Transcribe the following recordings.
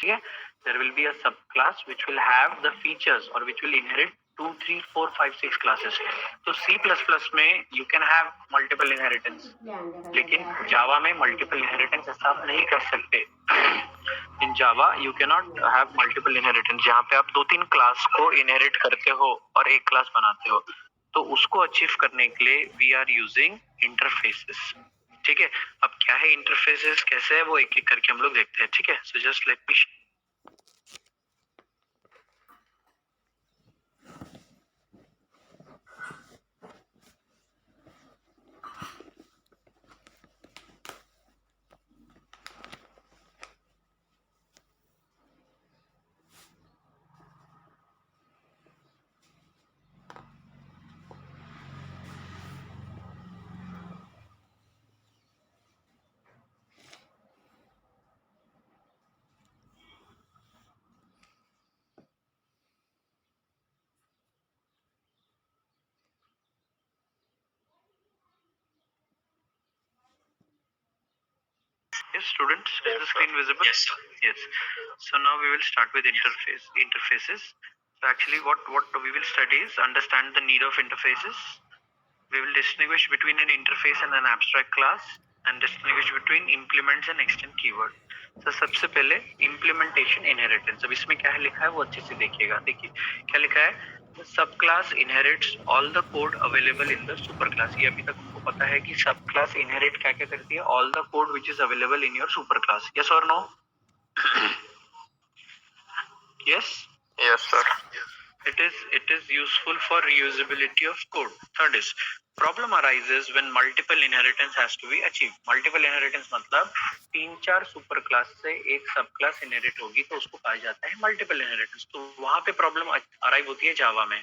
ठीक है, there will be a subclass which will have the features or which will inherit 2, 3, 4, 5, 6 classes. तो C++ में you can have multiple inheritance, लेकिन Java में multiple inheritance ऐसा आप नहीं कर सकते. In Java you cannot have multiple inheritance, जहाँ पे आप 2-3 क्लास को इनहेरिट करते हो और एक क्लास बनाते हो. तो उसको अचीव करने के लिए we are using interfaces. ठीक है, अब क्या है इंटरफेसेस, कैसे है, वो एक एक करके हम लोग देखते हैं. ठीक है, so just let me Yes, students, is the screen visible? Yes, sir. Yes. So now we will start with interfaces. So actually what we will study is understand the need of interfaces. We will distinguish between an interface and an abstract class and distinguish between implements and extend keyword. So सबसे पहले implementation inheritance. अब इसमें क्या लिखा है वो अच्छे से देखिएगा. देखिए क्या लिखा है, the subclass inherits all the code available in the superclass. ये अभी तक हमको पता है कि subclass inherit क्या क्या करती है, all the code which is available in your superclass. Yes or no? Yes. Yes, sir. It is useful for reusability of code. Third is problem arises when multiple inheritance has to be achieved. Multiple inheritance मतलब 3-4 super class से एक सब class inherit होगी तो उसको कहा जाता है मल्टीपल इनहेरिटेंस. तो वहां पे प्रॉब्लम अराइव होती है जावा में.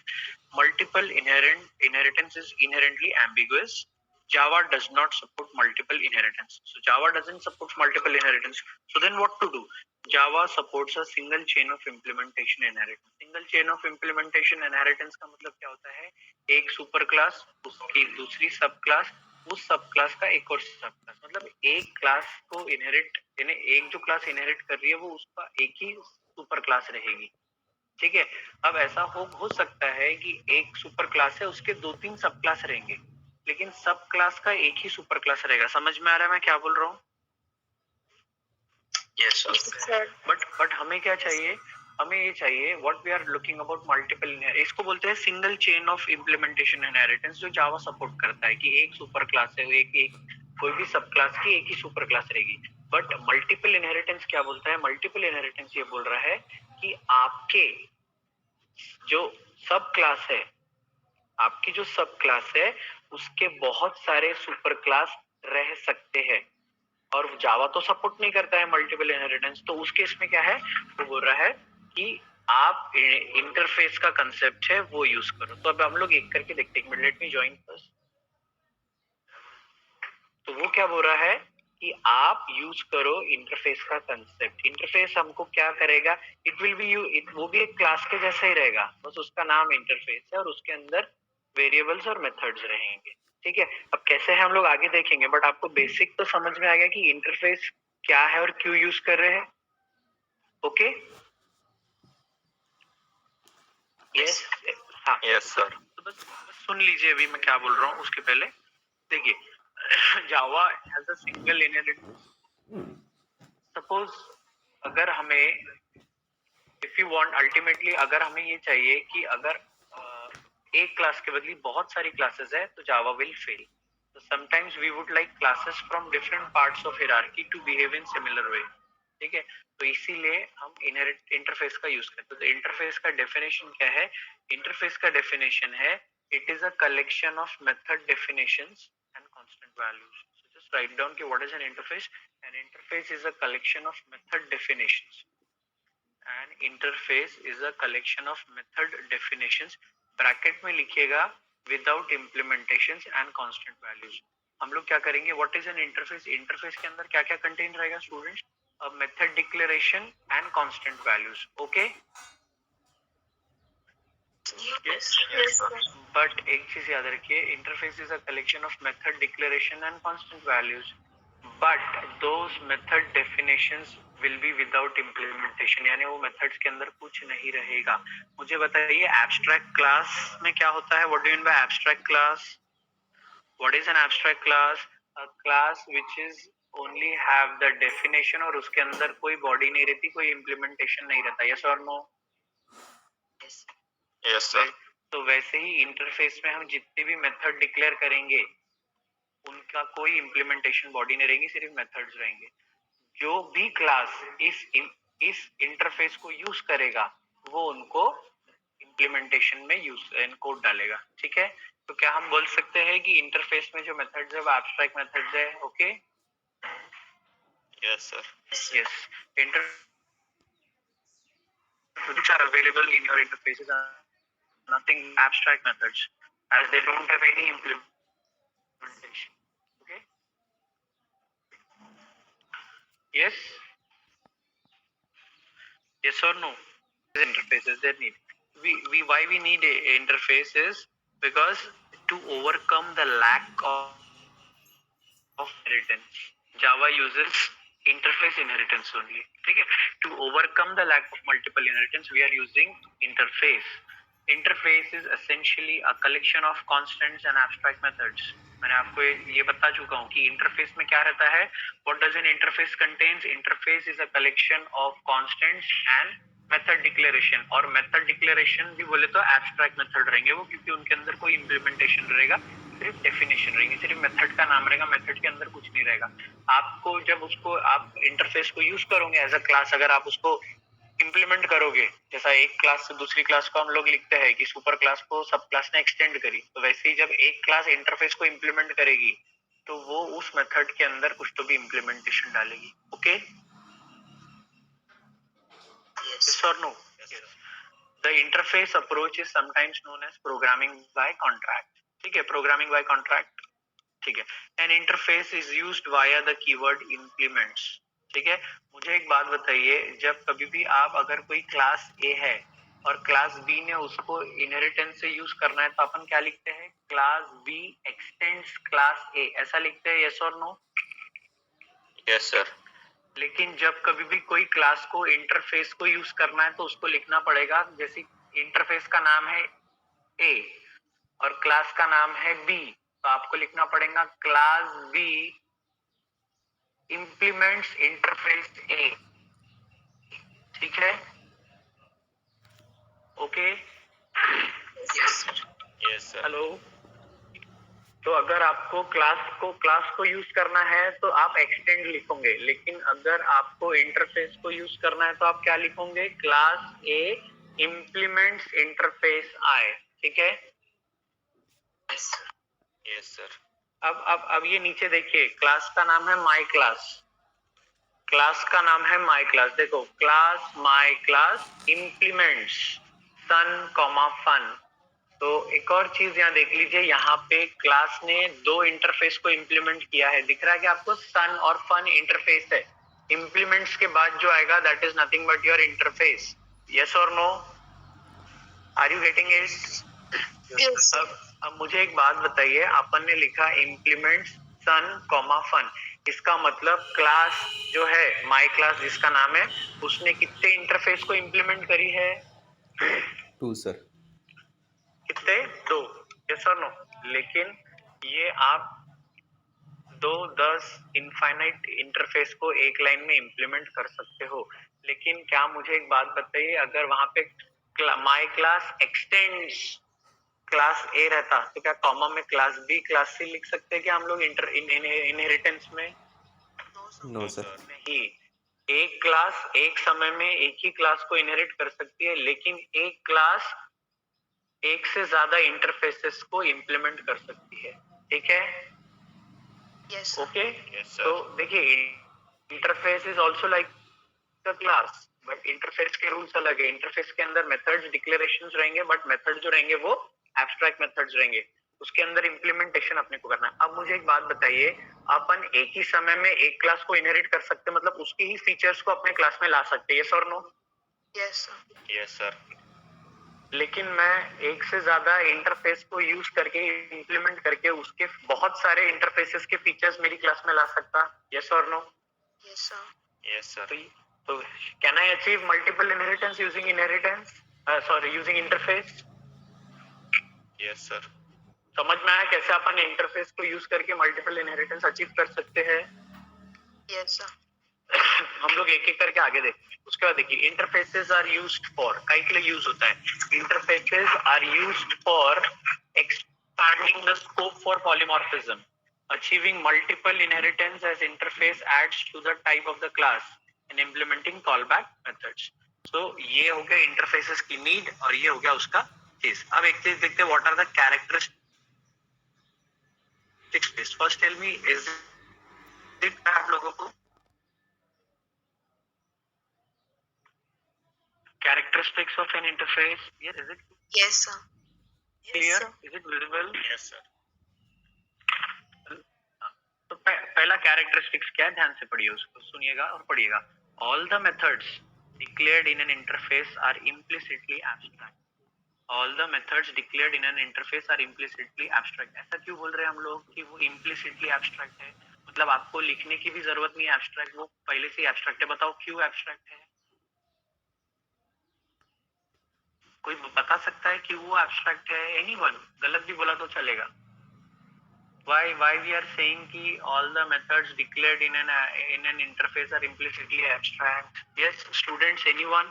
Multiple inheritance is inherently ambiguous. Java does not support multiple inheritance. So Java doesn't support multiple inheritance. So then what to do? Java supports a single chain of implementation inheritance. Single chain of implementation inheritance का मतलब क्या होता है, एक super class, उसकी दूसरी सब class, उस सब क्लास का एक और सब क्लास. मतलब एक क्लास को इनहेरिट, यानी एक जो क्लास इनहेरिट कर रही है वो उसका एक ही सुपर क्लास रहेगी. ठीक है, अब ऐसा हो सकता है कि एक सुपर क्लास है, उसके 2-3 सब क्लास रहेंगे, लेकिन सब क्लास का एक ही सुपर क्लास रहेगा. समझ में आ रहा है मैं क्या बोल रहा हूँ? Yes, sir. बट हमें क्या चाहिए, हमें ये चाहिए what we are looking about multiple, इसको बोलते हैं single chain of implementation inheritance, जो जावा सपोर्ट करता है कि एक सुपर क्लास है, एक कोई भी सब क्लास की एक ही सुपर क्लास रहेगी. बट मल्टीपल इनहेरिटेंस क्या बोलता है, मल्टीपल इनहेरिटेंस ये बोल रहा है कि आपके जो सब क्लास है, आपकी जो सब क्लास है उसके बहुत सारे सुपर क्लास रह सकते हैं. और जावा तो सपोर्ट नहीं करता है मल्टीपल इनहेरिटेंस. तो उस केस में क्या है, वो बोल रहा है कि आप इंटरफेस का कंसेप्ट है वो यूज करो. तो अब हम लोग एक करके देखते हैं. Let me join first. तो वो क्या बोल रहा है कि आप यूज करो इंटरफेस का कंसेप्ट. इंटरफेस हमको क्या करेगा, इट विल बी वो भी एक क्लास के जैसा ही रहेगा, बस उसका नाम इंटरफेस है और उसके अंदर वेरिएबल्स और मेथड्स रहेंगे. ठीक है, अब कैसे है हम लोग आगे देखेंगे, बट आपको बेसिक तो समझ में आ गया कि इंटरफेस क्या है और क्यों यूज कर रहे हैं. ओके, यस, हाँ, यस सर. तो बस सुन लीजिए अभी मैं क्या बोल रहा हूँ. उसके पहले देखिए, Java has a single inheritance. Suppose अगर हमें, इफ यू वांट, अल्टीमेटली अगर हमें ये चाहिए कि अगर एक क्लास के बदले बहुत सारी क्लासेस है तो Java will fail. So sometimes we would like classes from different parts of hierarchy to behave in similar way. ठीक है, तो इसीलिए हम इनहेरिट इंटरफेस का यूज करते हैं. तो इंटरफेस का डेफिनेशन क्या है, इंटरफेस का डेफिनेशन है it is a collection of method definitions and constant values. So just write down कि what is an interface. An interface is a collection of method definitions. An interface is a collection of method definitions. Bracket में लिखिएगा without implementations and constant values. हम लोग क्या करेंगे, what is an interface. Interface के अंदर क्या क्या कंटेन रहेगा students, a method declaration and constant values. Okay, yes, yes sir. But एक चीज याद रखिए, interface is a collection of method declaration and constant values. But those method definitions will be without implementation, यानी वो methods के अंदर कुछ नहीं रहेगा। मुझे बताइए एब्स्ट्रैक्ट क्लास में क्या होता है? What do you mean by abstract class? What is an abstract class? A class which is only have the definition और उसके अंदर कोई बॉडी नहीं रहती, कोई इम्प्लीमेंटेशन नहीं रहता। यस और नो? Yes sir. तो वैसे ही इंटरफेस में हम जितने भी मेथड डिक्लेयर करेंगे उनका कोई इम्प्लीमेंटेशन बॉडी नहीं रहेगी, सिर्फ मेथड्स रहेंगे। जो भी क्लास इस इंटरफेस को यूज करेगा वो उनको इम्प्लीमेंटेशन में यूज इनकोड डालेगा। ठीक है, तो क्या हम बोल सकते हैं कि इंटरफेस में जो मेथड्स है वो एब्स्ट्रैक्ट मेथड्स है? Okay, yes sir. Yes, interface which are available in your interfaces are nothing abstract methods as they don't have any implementation. Okay, yes, yes or no? Interfaces that need we why we need a interfaces, because to overcome the lack of inheritance, Java uses interface inheritance only. ठीक है, to overcome the lack of multiple inheritance we are using interface. Interface is essentially a collection of constants and abstract methods. मैंने आपको ये बता चुका हूँ कि interface में क्या रहता है। What does an interface contains? Interface is a collection of constants and method declaration, और मेथड डिक्लेरेशन भी बोले तो एब्स्ट्रैक्ट मेथड रहेंगे वो, क्योंकि उनके अंदर कोई इम्प्लीमेंटेशन रहेगा, सिर्फ डेफिनेशन रहेंगे, सिर्फ मेथड का नाम रहेगा, मेथड के अंदर कुछ नहीं रहेगा। आपको जब उसको आप इंटरफेस को यूज करोगे एज अ क्लास, अगर आप उसको इम्प्लीमेंट करोगे, जैसा एक क्लास से दूसरी क्लास को हम लोग लिखते हैं कि सुपर क्लास को सब क्लास ने एक्सटेंड करी, तो वैसे ही जब एक क्लास इंटरफेस को इम्प्लीमेंट करेगी तो वो उस मेथड के अंदर कुछ तो भी इम्प्लीमेंटेशन डालेगी। Okay, yes or no? Yes. The interface approach is sometimes known as programming by contract. ठीक है, programming by contract। ठीक है, an interface is used via the keyword implements। ठीक है, मुझे एक बात बताइए, जब कभी भी आप अगर कोई क्लास A है और क्लास B ने उसको इनहेरिटेंस से यूज करना है तो अपन क्या लिखते हैं? Class B x tends class A, ऐसा लिखते हैं। यस और नो? Yes sir. लेकिन जब कभी भी कोई क्लास को इंटरफेस को यूज करना है तो उसको लिखना पड़ेगा, जैसे इंटरफेस का नाम है A और क्लास का नाम है B, तो आपको लिखना पड़ेगा class B implements interface A। ठीक है, ओके, यस सर। हेलो, तो अगर आपको क्लास को यूज करना है तो आप एक्सटेंड लिखोगे, लेकिन अगर आपको इंटरफेस को यूज करना है तो आप क्या लिखोगे? क्लास ए इम्प्लीमेंट्स इंटरफेस आई। ठीक है, यस सर। अब ये नीचे देखिए, क्लास का नाम है माई क्लास, क्लास का नाम है माई क्लास। देखो, class my class implements sun comma fun. तो एक और चीज यहाँ देख लीजिए, यहाँ पे क्लास ने दो इंटरफेस को इम्प्लीमेंट किया है, दिख रहा है कि आपको? सन और फन इंटरफेस है, इम्प्लीमेंट्स के बाद जो आएगा that is nothing but your interface. Yes और no? Are you getting it? अब मुझे एक बात बताइए, अपन ने लिखा इम्प्लीमेंट्स सन कॉमा फन, इसका मतलब क्लास जो है माई क्लास जिसका नाम है, उसने कितने इंटरफेस को इम्प्लीमेंट करी है? 2 सर। कितने? 2। यस और नो? लेकिन ये आप 10 इनफाइनाइट इंटरफेस को एक लाइन में इम्प्लीमेंट कर सकते हो, लेकिन क्या मुझे एक बात बताइए, अगर वहां पे माई क्लास एक्सटेंड्स क्लास ए रहता तो क्या कॉमा में क्लास बी क्लास सी लिख सकते हैं कि हम लोग इनहेरिटेंस में? No sir. नहीं, एक क्लास एक समय में एक ही क्लास को इनहेरिट कर सकती है, लेकिन एक क्लास एक से ज्यादा इंटरफेसेस को इम्प्लीमेंट कर सकती है। ठीक है, यस ओके। तो देखिए, interface is also like the class, but interface के रूल्स अलग है। इंटरफेस के अंदर मेथड्स डिक्लेरेशंस रहेंगे, बट मेथड जो रहेंगे वो एब्स्ट्रैक्ट मेथड्स रहेंगे, उसके अंदर इम्प्लीमेंटेशन अपने को करना है। अब मुझे एक बात बताइए, अपन एक ही समय में एक क्लास को इनहेरिट कर सकते, मतलब उसके ही फीचर्स को अपने क्लास में ला सकते हैं? यस और no? Yes sir. Yes sir. लेकिन मैं एक से ज्यादा इंटरफेस को यूज करके इम्प्लीमेंट करके उसके बहुत सारे इंटरफेसेस के फीचर्स मेरी क्लास में ला सकता, यस और no? Yes, sir. Yes, sir. तो can I achieve multiple inheritance using using interface? Yes, sir. समझ में आया कैसे अपन इंटरफेस को यूज करके मल्टीपल इनहेरिटेंस अचीव कर सकते हैं? Yes, sir. हम लोग एक एक करके आगे देखते हैं। उसके बाद देखिए, इंटरफेसेस आर यूज्ड फॉर, कई के लिए यूज होता है। Interfaces are used for expanding the scope for polymorphism, achieving multiple inheritance as interface adds to the type of the class and implementing callback methods. So ये हो गया interfaces की need और ये हो गया उसका चीज। अब एक चीज देखते हैं, what are the characteristics. First tell me, is it आप लोगों को characteristics of an interface? Yes, is it Yes, sir. clear? Yes, sir. Is it visible? Yes, sir. तो पहला कैरेक्टरिस्टिक्स क्या है, ध्यान से पढ़िए, उसको सुनिएगा और पढ़िएगा। All the methods declared in an interface are implicitly abstract. All the methods declared in an interface are implicitly abstract. ऐसा क्यों बोल रहे हैं हम लोग कि वो implicitly abstract है? मतलब आपको लिखने की भी जरूरत नहीं है abstract, वो पहले से ही abstract है। बताओ क्यों abstract है? कोई बता सकता है कि वो एब्स्ट्रैक्ट है? एनीवन? गलत भी बोला तो चलेगा। why we are saying कि all the methods declared in an interface are implicitly abstract? Yes, students, anyone?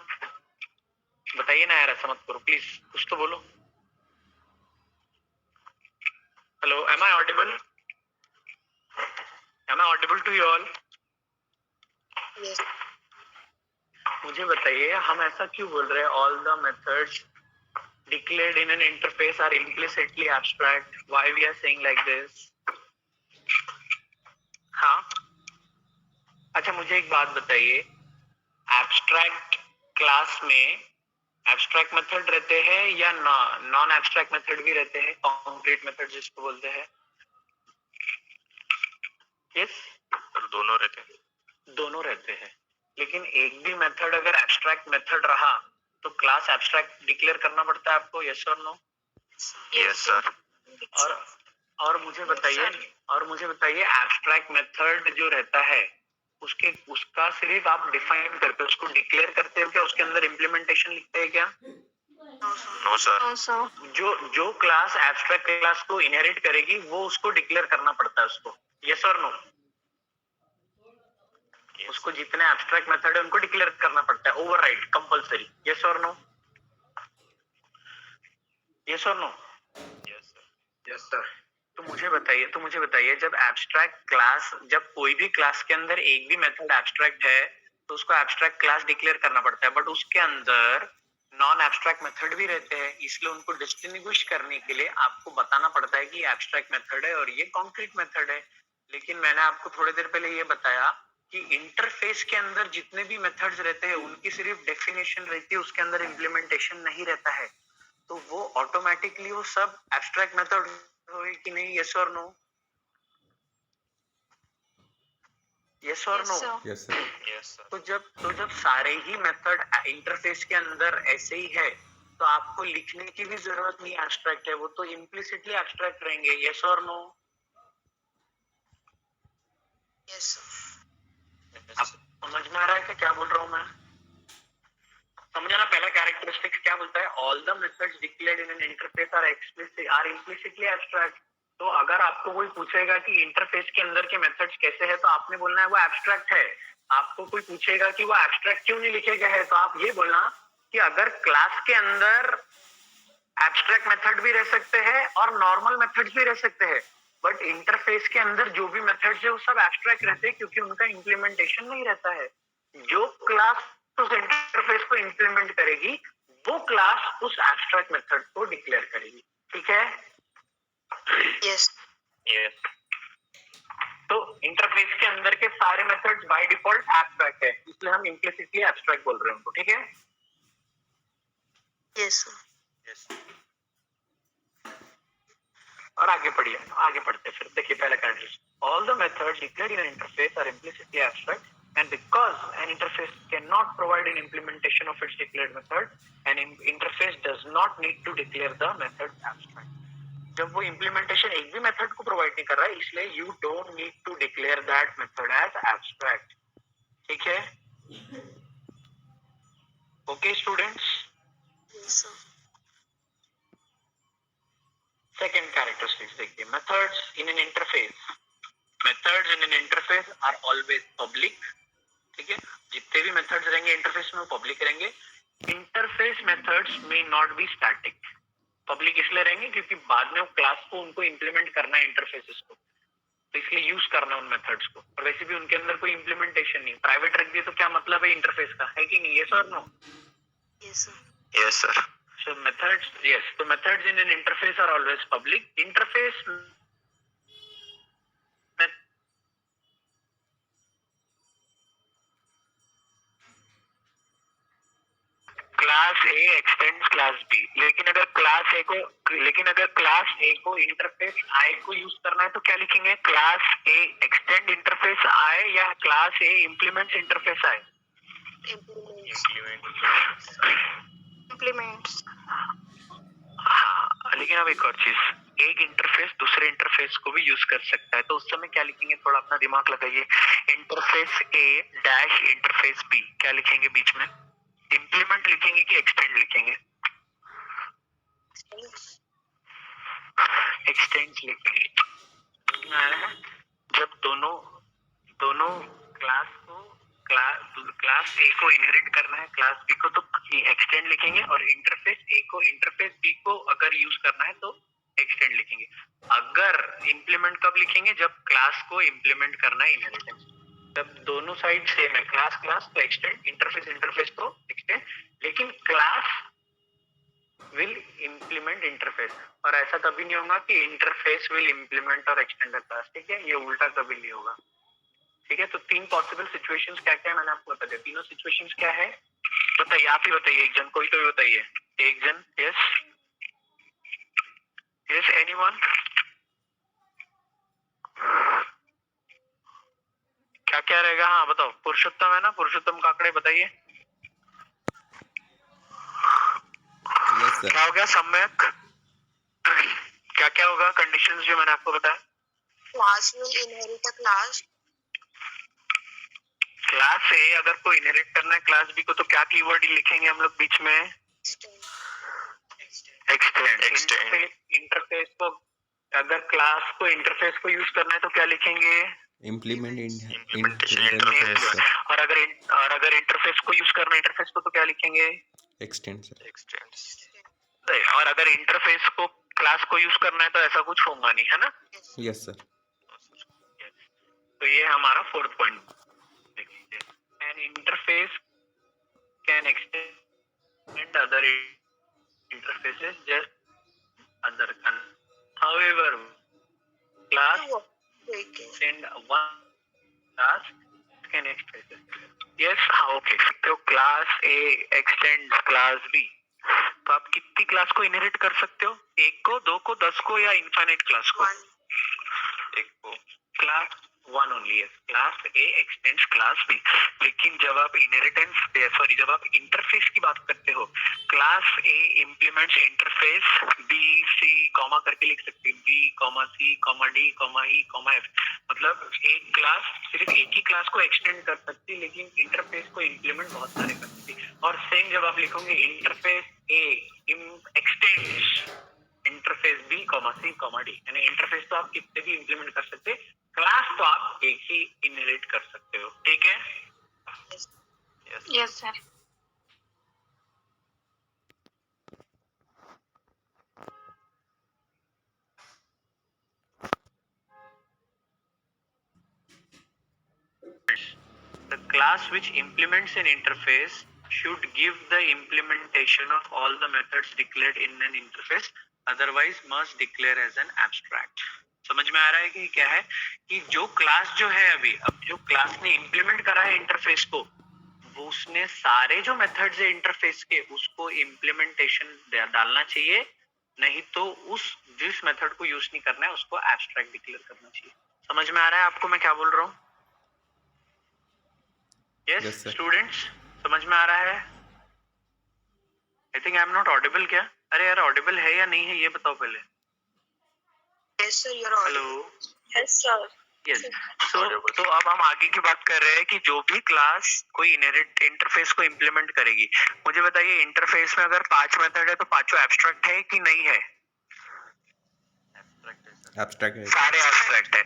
बताइए ना यार, ऐसा मत करो प्लीज, कुछ तो बोलो। Hello, am I audible? Am I audible to you all? Yes. मुझे बताइए, हम ऐसा क्यों बोल रहे हैं all the methods declared in an interface are implicitly abstract? Why we are saying like this? हाँ, अच्छा मुझे एक बात बताइए, एब्स्ट्रैक्ट क्लास में एब्स्ट्रैक्ट मेथड रहते हैं या नॉन एब्स्ट्रैक्ट मेथड भी रहते हैं, कॉन्क्रीट मेथड जिसको बोलते हैं? यस, दोनों रहते हैं। दोनों रहते हैं, लेकिन एक भी मेथड अगर एब्स्ट्रैक्ट मेथड रहा तो क्लास एब्स्ट्रैक्ट डिक्लेयर करना पड़ता है आपको, यस और नो? Yes, sir. और मुझे बताइए एब्स्ट्रैक्ट मेथड जो रहता है उसका सिर्फ आप डिफाइन करके उसको डिक्लेयर करते हो क्या? उसके अंदर इम्प्लीमेंटेशन लिखते हैं क्या? No, sir. No, sir. जो क्लास एब्स्ट्रैक्ट क्लास को इनहेरिट करेगी वो उसको डिक्लेयर करना पड़ता है उसको, यस और नो? उसको जितने एब्स्ट्रैक्ट मेथड है उनको डिक्लेयर करना पड़ता है, ओवरराइड कंपलसरी, यस और नो? यस और no? Yes, sir. Yes sir. तो मुझे बताइए जब एब्स्ट्रैक्ट क्लास, जब कोई भी क्लास के अंदर एक भी मेथड एब्स्ट्रैक्ट है तो उसको एब्स्ट्रैक्ट क्लास डिक्लेयर करना पड़ता है, बट उसके अंदर नॉन एब्स्ट्रैक्ट मेथड भी रहते हैं, इसलिए उनको डिस्टिंग्विश करने के लिए आपको बताना पड़ता है कि ये एब्स्ट्रैक्ट मेथड है और ये कॉन्क्रीट मेथड है। लेकिन मैंने आपको थोड़ी देर पहले ये बताया कि इंटरफेस के अंदर जितने भी मेथड्स रहते हैं उनकी सिर्फ डेफिनेशन रहती है, उसके अंदर इम्प्लीमेंटेशन नहीं रहता है, तो वो ऑटोमेटिकली वो सब एब्स्ट्रैक्ट मेथड होगी कि नहीं, यस और नो? यस और no? Yes, sir. Yes, sir. तो जब सारे ही मेथड इंटरफेस के अंदर ऐसे ही है तो आपको लिखने की भी जरूरत नहीं, एब्स्ट्रैक्ट है वो तो इम्प्लिसिटली एब्स्ट्रैक्ट रहेंगे, यस और नो? Yes, sir. अब समझ में आ रहा है कि क्या बोल रहा हूँ मैं? समझना, पहला कैरेक्टरिस्टिक्स क्या बोलता है, all the methods declared in an interface are implicitly abstract. तो अगर आपको कोई पूछेगा कि इंटरफेस के अंदर के मेथड्स कैसे हैं तो आपने बोलना है वो एब्स्ट्रैक्ट है। आपको कोई पूछेगा कि वो एब्स्ट्रैक्ट क्यों नहीं लिखे गए हैं तो आप ये बोलना कि अगर क्लास के अंदर एब्स्ट्रैक्ट मेथड भी रह सकते हैं और नॉर्मल मेथड्स भी रह सकते हैं, बट इंटरफेस के अंदर जो भी मेथड्स है वो सब एब्स्ट्रैक्ट रहते हैं क्योंकि उनका इम्प्लीमेंटेशन नहीं रहता है। जो क्लास उस इंटरफेस को इंप्लीमेंट करेगी वो क्लास उस एब्स्ट्रैक्ट मेथड को डिक्लेयर करेगी, ठीक है? Yes. Yes. तो इंटरफेस के अंदर के सारे मेथड्स बाय डिफॉल्ट एब्स्ट्रैक्ट है, इसलिए हम इम्प्लिसिटली एब्स्ट्रैक्ट बोल रहे हैं उनको, ठीक है? Yes, sir. Yes. और आगे पढ़ते हैं फिर। देखिए पहला characteristic, all the methods declared in interface are implicitly abstract and because an interface cannot provide an implementation of its declared method, an interface does not need to declare the method abstract. जब वो implementation एक भी method को provide नहीं कर रहा है, इसलिए you don't need to declare that method as abstract. ठीक है? Okay, students. Yes, sir. Second characteristics देखिए, methods in an interface. Methods in an interface are always public. ठीक है, जितने भी मेथड्स रहेंगे इंटरफेस में वो पब्लिक रहेंगे. इंटरफेस मेथड्स में नॉट बी स्टैटिक. पब्लिक इसलिए रहेंगे क्योंकि बाद में वो क्लास को उनको इंप्लीमेंट करना है इंटरफेसेस को, तो इसलिए यूज करना है उन मेथड्स को. और वैसे भी उनके अंदर कोई इंप्लीमेंटेशन नहीं. प्राइवेट रख दिए तो क्या मतलब है इंटरफेस का, है कि नहीं? यस और no? Yes, sir. Yes, sir. So methods, yes. So methods in an interface are always public. Interface class A extends class B. लेकिन अगर क्लास ए को इंटरफेस आई को यूज करना है तो क्या लिखेंगे? Class A extend interface I या class A implements interface I? Implements. हाँ, लेकिन अब एक और चीज, एक इंटरफेस दूसरे इंटरफेस को भी यूज कर सकता है, तो उस समय क्या लिखेंगे? थोड़ा अपना दिमाग लगाइए. इंटरफेस ए डैश इंटरफेस बी, क्या लिखेंगे बीच में? इंप्लीमेंट लिखेंगे कि एक्सटेंड लिखेंगे? एक्सटेंड लिखेंगे. जब दोनों क्लास ए को इनहेरिट करना है क्लास बी को, तो एक्सटेंड लिखेंगे, और इंटरफेस ए को इंटरफेस बी को अगर यूज करना है तो एक्सटेंड लिखेंगे. अगर इंप्लीमेंट कब लिखेंगे? जब क्लास को इंप्लीमेंट करना है इनहेरिटेंस. जब दोनों साइड सेम है, क्लास तो एक्सटेंड, इंटरफेस तो एक्सटेंड. लेकिन क्लास विल इंप्लीमेंट इंटरफेस, और ऐसा कभी नहीं होगा कि इंटरफेस विल इंप्लीमेंट और एक्सटेंड क्लास. ठीक है, ये उल्टा कभी नहीं होगा. ठीक है, तो 3 पॉसिबल सिचुएशंस क्या क्या है मैंने आपको बता दिया. तीनों सिचुएशंस क्या है बताइए, आप ही बताइए. एक जन, कोई तो भी बताइए. एक जन. Yes anyone? क्या क्या रहेगा? हाँ बताओ. पुरुषोत्तम है ना? पुरुषोत्तम काकड़े बताइए. Yes sir. क्या हो गया? सम्यक. क्या क्या होगा कंडीशंस जो मैंने आपको बताया? Class will inherit a class. Class ए अगर कोई इनहेरिट करना है क्लास बी को, तो क्या कीवर्ड लिखेंगे हम लोग बीच में? एक्सटेंड. इंटरफेस को, अगर क्लास को इंटरफेस को यूज करना है तो क्या लिखेंगे? Implementation interface sir. और अगर इंटरफेस को यूज करना है इंटरफेस को, तो क्या लिखेंगे? Extend sir. और अगर इंटरफेस को क्लास को यूज करना है तो ऐसा कुछ होगा नहीं, है ना? Yes sir. तो ये हमारा 4th point. An interface can extend other interfaces just other. However, class send one class can extend. Yes, okay. तो class A extends class B. तो आप कितनी क्लास को इनहेरिट कर सकते हो? 1 को, 2 को, 10 को, या इनफाइनाइट क्लास को? 1 को. क्लास 1 ओनली है. Class A extends class B. लेकिन जब आप जब आप इंटरफेस की बात करते हो, class A implements interface B C comma करके लिख सकते हैं. B comma C comma D comma E comma F. मतलब एक क्लास सिर्फ एक ही क्लास को एक्सटेंड कर सकती है, लेकिन इंटरफेस को इम्प्लीमेंट बहुत सारे कर सकती है. और सेम जब आप लिखोगे इंटरफेस ए x tends interface B comma C comma D, यानी इंटरफेस तो आप कितने भी इंप्लीमेंट कर सकते हैं, क्लास तो आप एक ही इनहेरिट कर सकते हो. ठीक है? Yes, sir. The class which implements an interface should give the implementation of all the methods declared in an interface, otherwise must declare as an abstract. समझ में आ रहा है कि क्या है? कि जो क्लास जो है अब जो क्लास ने इंप्लीमेंट करा है इंटरफेस को, वो उसने सारे जो मेथड्स है इंटरफेस के उसको इंप्लीमेंटेशन डालना चाहिए, नहीं तो जिस मेथड को यूज नहीं करना है उसको एब्स्ट्रैक्ट डिक्लेयर करना चाहिए. समझ में आ रहा है आपको मैं क्या बोल रहा हूँ? Yes, Yes, sir. students, समझ में आ रहा है? I think I am not audible क्या? अरे यार audible है या नहीं है ये बताओ पहले. Yes, sir. You're audible. Hello. Yes, sir. Yes. तो अब हम आगे की बात कर रहे हैं कि जो भी क्लास कोई इनहेरिट इंटरफेस को इम्प्लीमेंट करेगी, मुझे बताइए इंटरफेस में अगर 5 मेथड है तो पांचों एब्स्ट्रैक्ट है कि नहीं है? एब्स्ट्रैक्ट है. सारे एब्स्ट्रैक्ट है.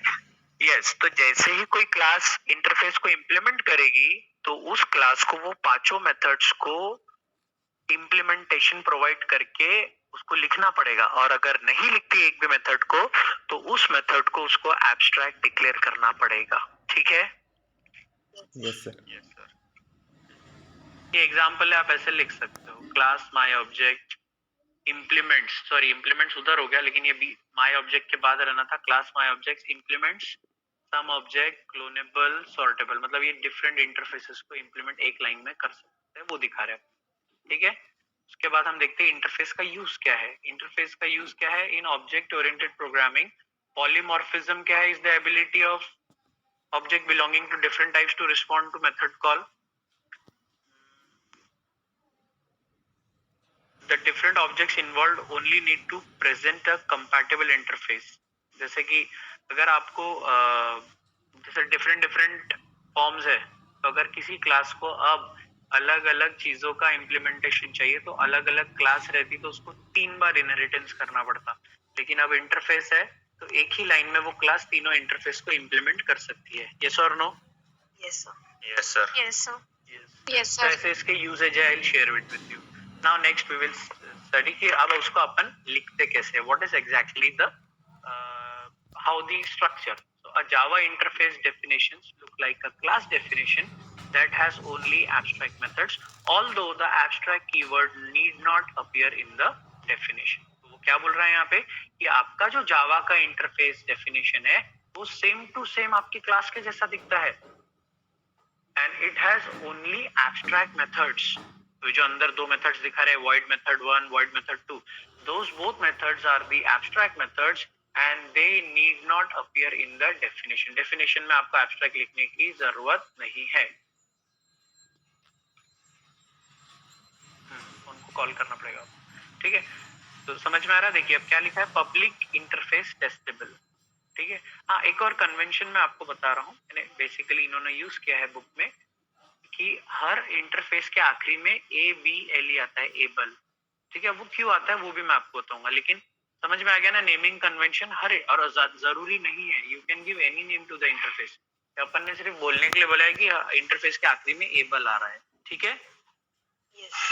यस, तो जैसे ही कोई क्लास इंटरफेस को इम्प्लीमेंट करेगी तो उस क्लास को वो पांचों मेथड्स को इम्प्लीमेंटेशन प्रोवाइड करके उसको लिखना पड़ेगा, और अगर नहीं लिखती एक भी मेथड को तो उस मेथड को उसको एब्स्ट्रैक्ट डिक्लेयर करना पड़ेगा. ठीक है? Yes sir. ये एग्जांपल है, आप ऐसे लिख सकते हो. Class my object implements, sorry implements उधर हो गया, लेकिन ये माय ऑब्जेक्ट के बाद रहना था. Class my object implements some object cloneable sortable. मतलब ये डिफरेंट इंटरफेसेस को इम्प्लीमेंट एक लाइन में कर सकते हैं, वो दिखा रहे हैं. ठीक है? उसके बाद हम देखते हैं इंटरफेस का यूज क्या है. इंटरफेस का यूज क्या है in object oriented programming? Polymorphism क्या है? Is the ability of object belonging to different types to respond to method call. The different objects involved only need to present a compatible interface. जैसे कि अगर आपको जैसे different forms है, तो अगर किसी क्लास को अब अलग अलग चीजों का इम्प्लीमेंटेशन चाहिए तो अलग अलग क्लास रहती तो उसको 3 बार इनहेरिटेंस करना पड़ता. लेकिन अब इंटरफेस है तो एक ही लाइन में वो क्लास तीनों इंटरफेस को इम्प्लीमेंट कर सकती है. यस और no? Yes, sir. Yes, sir. Yes, sir. Yes, तो sir. ऐसे इसके यूजेज है. I will share it with you. Now next we will study कि अब उसको अपन लिखते कैसे. What is exactly the how the structure. So a Java interface definitions look like a class definition that has only abstract methods, although the abstract keyword need not appear in the definition. तो वो क्या बोल रहा है यहाँ पे कि आपका जो जावा का इंटरफेस डेफिनेशन है वो सेम टू सेम आपकी क्लास के जैसा दिखता है, and it has only abstract methods. तो जो अंदर दो मेथड्स दिखा रहे हैं, void method 1, void method 2, those both methods are the abstract methods and they need not appear in the definition. Definition में आपको abstract लिखने की जरूरत नहीं है. उनको कॉल करना पड़ेगा. ठीक है? तो समझ में आ रहा है? देखिए अब क्या लिखा है, पब्लिक इंटरफेस टेस्टेबल. ठीक है? हाँ, एक और कन्वेंशन मैं आपको बता रहा हूँ, बेसिकली इन्होंने यूज किया है बुक में कि हर इंटरफेस के आखिरी में ABLE आता है, एबल. ठीक है? वो क्यों आता है वो भी मैं आपको बताऊंगा, लेकिन समझ में आ गया ना नेमिंग कन्वेंशन. हर और जरूरी नहीं है, you can give any name to the interface. अपन ने सिर्फ बोलने के लिए बोला है कि इंटरफेस के आखिरी में एबल आ रहा है. ठीक है? Yes.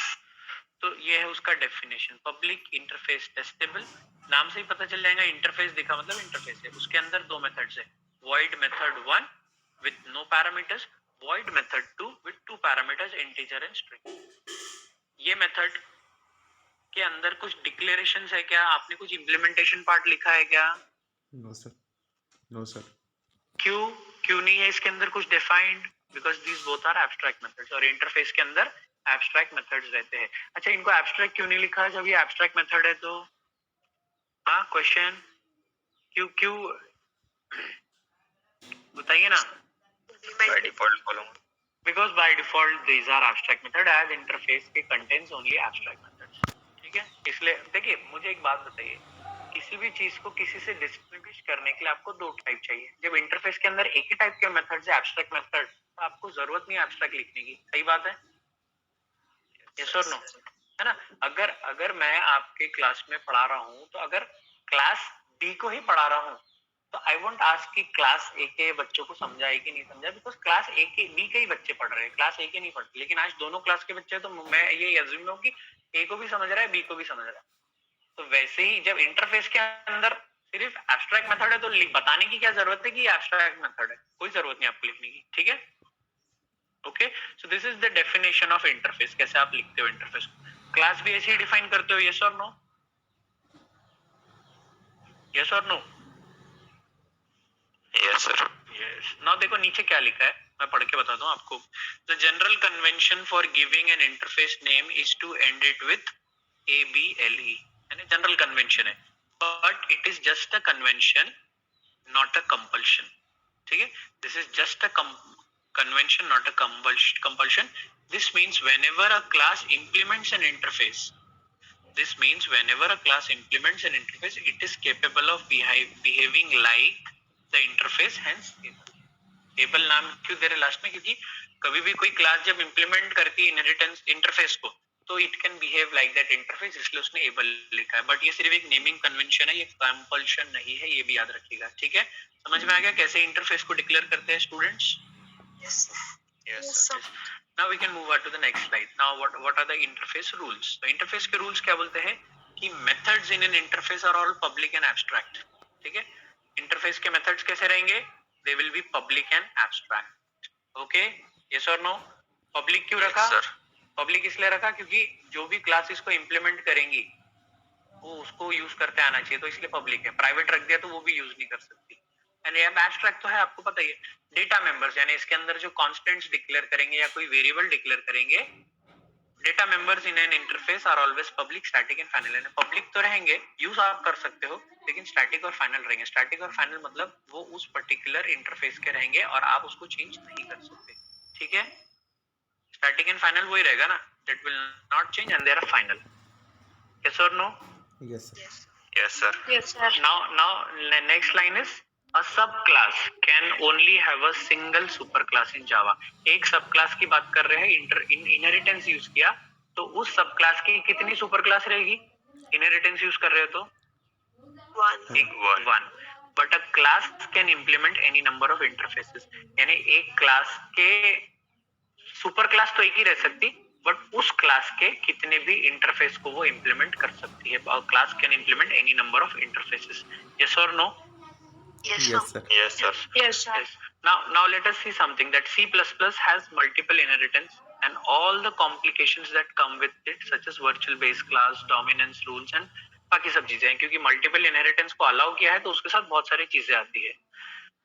तो ये है उसका डेफिनेशन, पब्लिक इंटरफेस टेस्टेबल. नाम से ही पता चल जाएगा, इंटरफेस दिखा मतलब इंटरफेस है. उसके अंदर दो मेथड्स है, void method 1 with no parameters, void method 2 with 2 parameters integer and string. ये मेथड के अंदर कुछ डिक्लेरेशंस है क्या? आपने कुछ इम्प्लीमेंटेशन पार्ट लिखा है क्या? No sir. No sir. क्यों नहीं है इसके अंदर कुछ defined? Because these both are abstract methods, और इंटरफेस के अंदर एब्स्ट्रैक्ट मेथड्स रहते हैं. अच्छा, इनको एब्स्ट्रैक्ट क्यों नहीं लिखा जब ये एब्स्ट्रैक्ट मेथड है तो? हाँ, क्वेश्चन क्यों बताइए ना. By default column. Because by default these are abstract method as interface के contains only abstract methods. ठीक है? इसलिए देखिए मुझे एक बात बताइए, किसी भी चीज को किसी से डिस्टिंग्विश करने के लिए आपको दो टाइप चाहिए. जब इंटरफेस के अंदर एक ही टाइप के मेथड है एब्स्ट्रैक्ट मेथड, तो आपको जरूरत नहीं है एब्स्ट्रैक्ट लिखने की. सही बात है? यस और नो? है ना? अगर मैं आपके क्लास में पढ़ा रहा हूँ तो अगर क्लास बी को ही पढ़ा रहा हूँ तो आई वोंट आस्क कि क्लास ए के बच्चों को समझा है कि नहीं समझा, बिकॉज क्लास ए के बी के ही बच्चे पढ़ रहे हैं, क्लास ए के नहीं पढ़ते. लेकिन आज दोनों क्लास के बच्चे, तो मैं ये अज्यूम हूँ कि ए को भी समझ रहा है, बी को भी समझ रहा है. तो वैसे ही जब इंटरफेस के अंदर सिर्फ एब्स्ट्रैक्ट मेथड है तो बताने की क्या जरूरत है कि एब्स्ट्रैक्ट मेथड है? कोई जरूरत नहीं आपको लिखने की. ठीक है? Okay, so this is the definition of interface. कैसे आप लिखते हो इंटरफेस को? क्लास भी ऐसे ही डिफाइन करते हो. यस और नो? यस और no? Yes, sir. Yes. Now देखो नीचे क्या लिखा है, मैं पढ़ के बताता हूँ आपको. The general convention for giving an interface name is to end it with ABLE. यानी जनरल कन्वेंशन है, but it is just a convention, not a compulsion. ठीक है? This is just a convention, not a compulsion. This means whenever a class implements an interface, it is capable of behaving like the interface, hence able नाम क्यों दे रहे last में, क्योंकि कभी भी कोई क्लास जब इंप्लीमेंट करती है इनहेरिटेंस इंटरफेस को, तो it can behave like that interface, इसलिए उसने एबल लिखा है. बट ये सिर्फ एक नेमिंग कन्वेंशन है, ये कंपल्शन नहीं है, ये भी याद रखिएगा. ठीक है, समझ में आ गया कैसे इंटरफेस को डिक्लेयर करते हैं students? Yes, sir. Yes, Yes, sir. sir. Now we can move on to the next slide. Now what are the interface rules? तो interface के rules क्या बोलते हैं कि methods in an interface are all public and abstract. ठीक है, interface के methods कैसे रहेंगे? They will be public and abstract. Okay? Yes or no? Public क्यों रखा? Yes, sir. Public इसलिए रखा क्योंकि जो भी क्लास इसको implement करेंगी वो उसको यूज करते आना चाहिए, तो इसलिए पब्लिक है. प्राइवेट रख दिया तो वो भी यूज नहीं कर सकती. एंड ये एब्स्ट्रैक्ट तो है, आपको पता ही है. डेटा मेंबर्स यानी इसके अंदर जो कांस्टेंट्स डिक्लेयर करेंगे या कोई वेरिएबल डिक्लेयर करेंगे, data members in an interface are always public, static and final. यानी पब्लिक तो रहेंगे, यूज आप कर सकते हो, लेकिन स्टैटिक और फाइनल रहेंगे. स्टैटिक और फाइनल मतलब वो उस पर्टिकुलर इंटरफेस के रहेंगे और आप उसको चेंज नहीं कर सकते. ठीक है, स्टैटिक एंड फाइनल वही रहेगा ना, that will not change and they are final. Yes और no? Yes, sir. Yes. Yes, sir. Yes, sir. Now next line is a subclass can only have a single superclass in Java. एक subclass की बात कर रहे हैं, inheritance use किया तो उस subclass की कितनी superclass रहेगी? Inheritance यूज कर रहे हो तो One. one. But a class can implement any number of interfaces. यानी एक class के superclass तो एक ही रह सकती, बट उस क्लास के कितने भी इंटरफेस को वो इंप्लीमेंट कर सकती है. और class can implement any number of interfaces. Yes और no? Yes, Yes, sir. sir. Yes, sir. Yes, sir. Yes. Now let us see something that C++ has multiple inheritance and all the complications that come with it, such as virtual base class, dominance rules and बाकी सब चीजें हैं. क्योंकि multiple inheritance को allow किया है तो उसके साथ बहुत सारी चीजें आती है.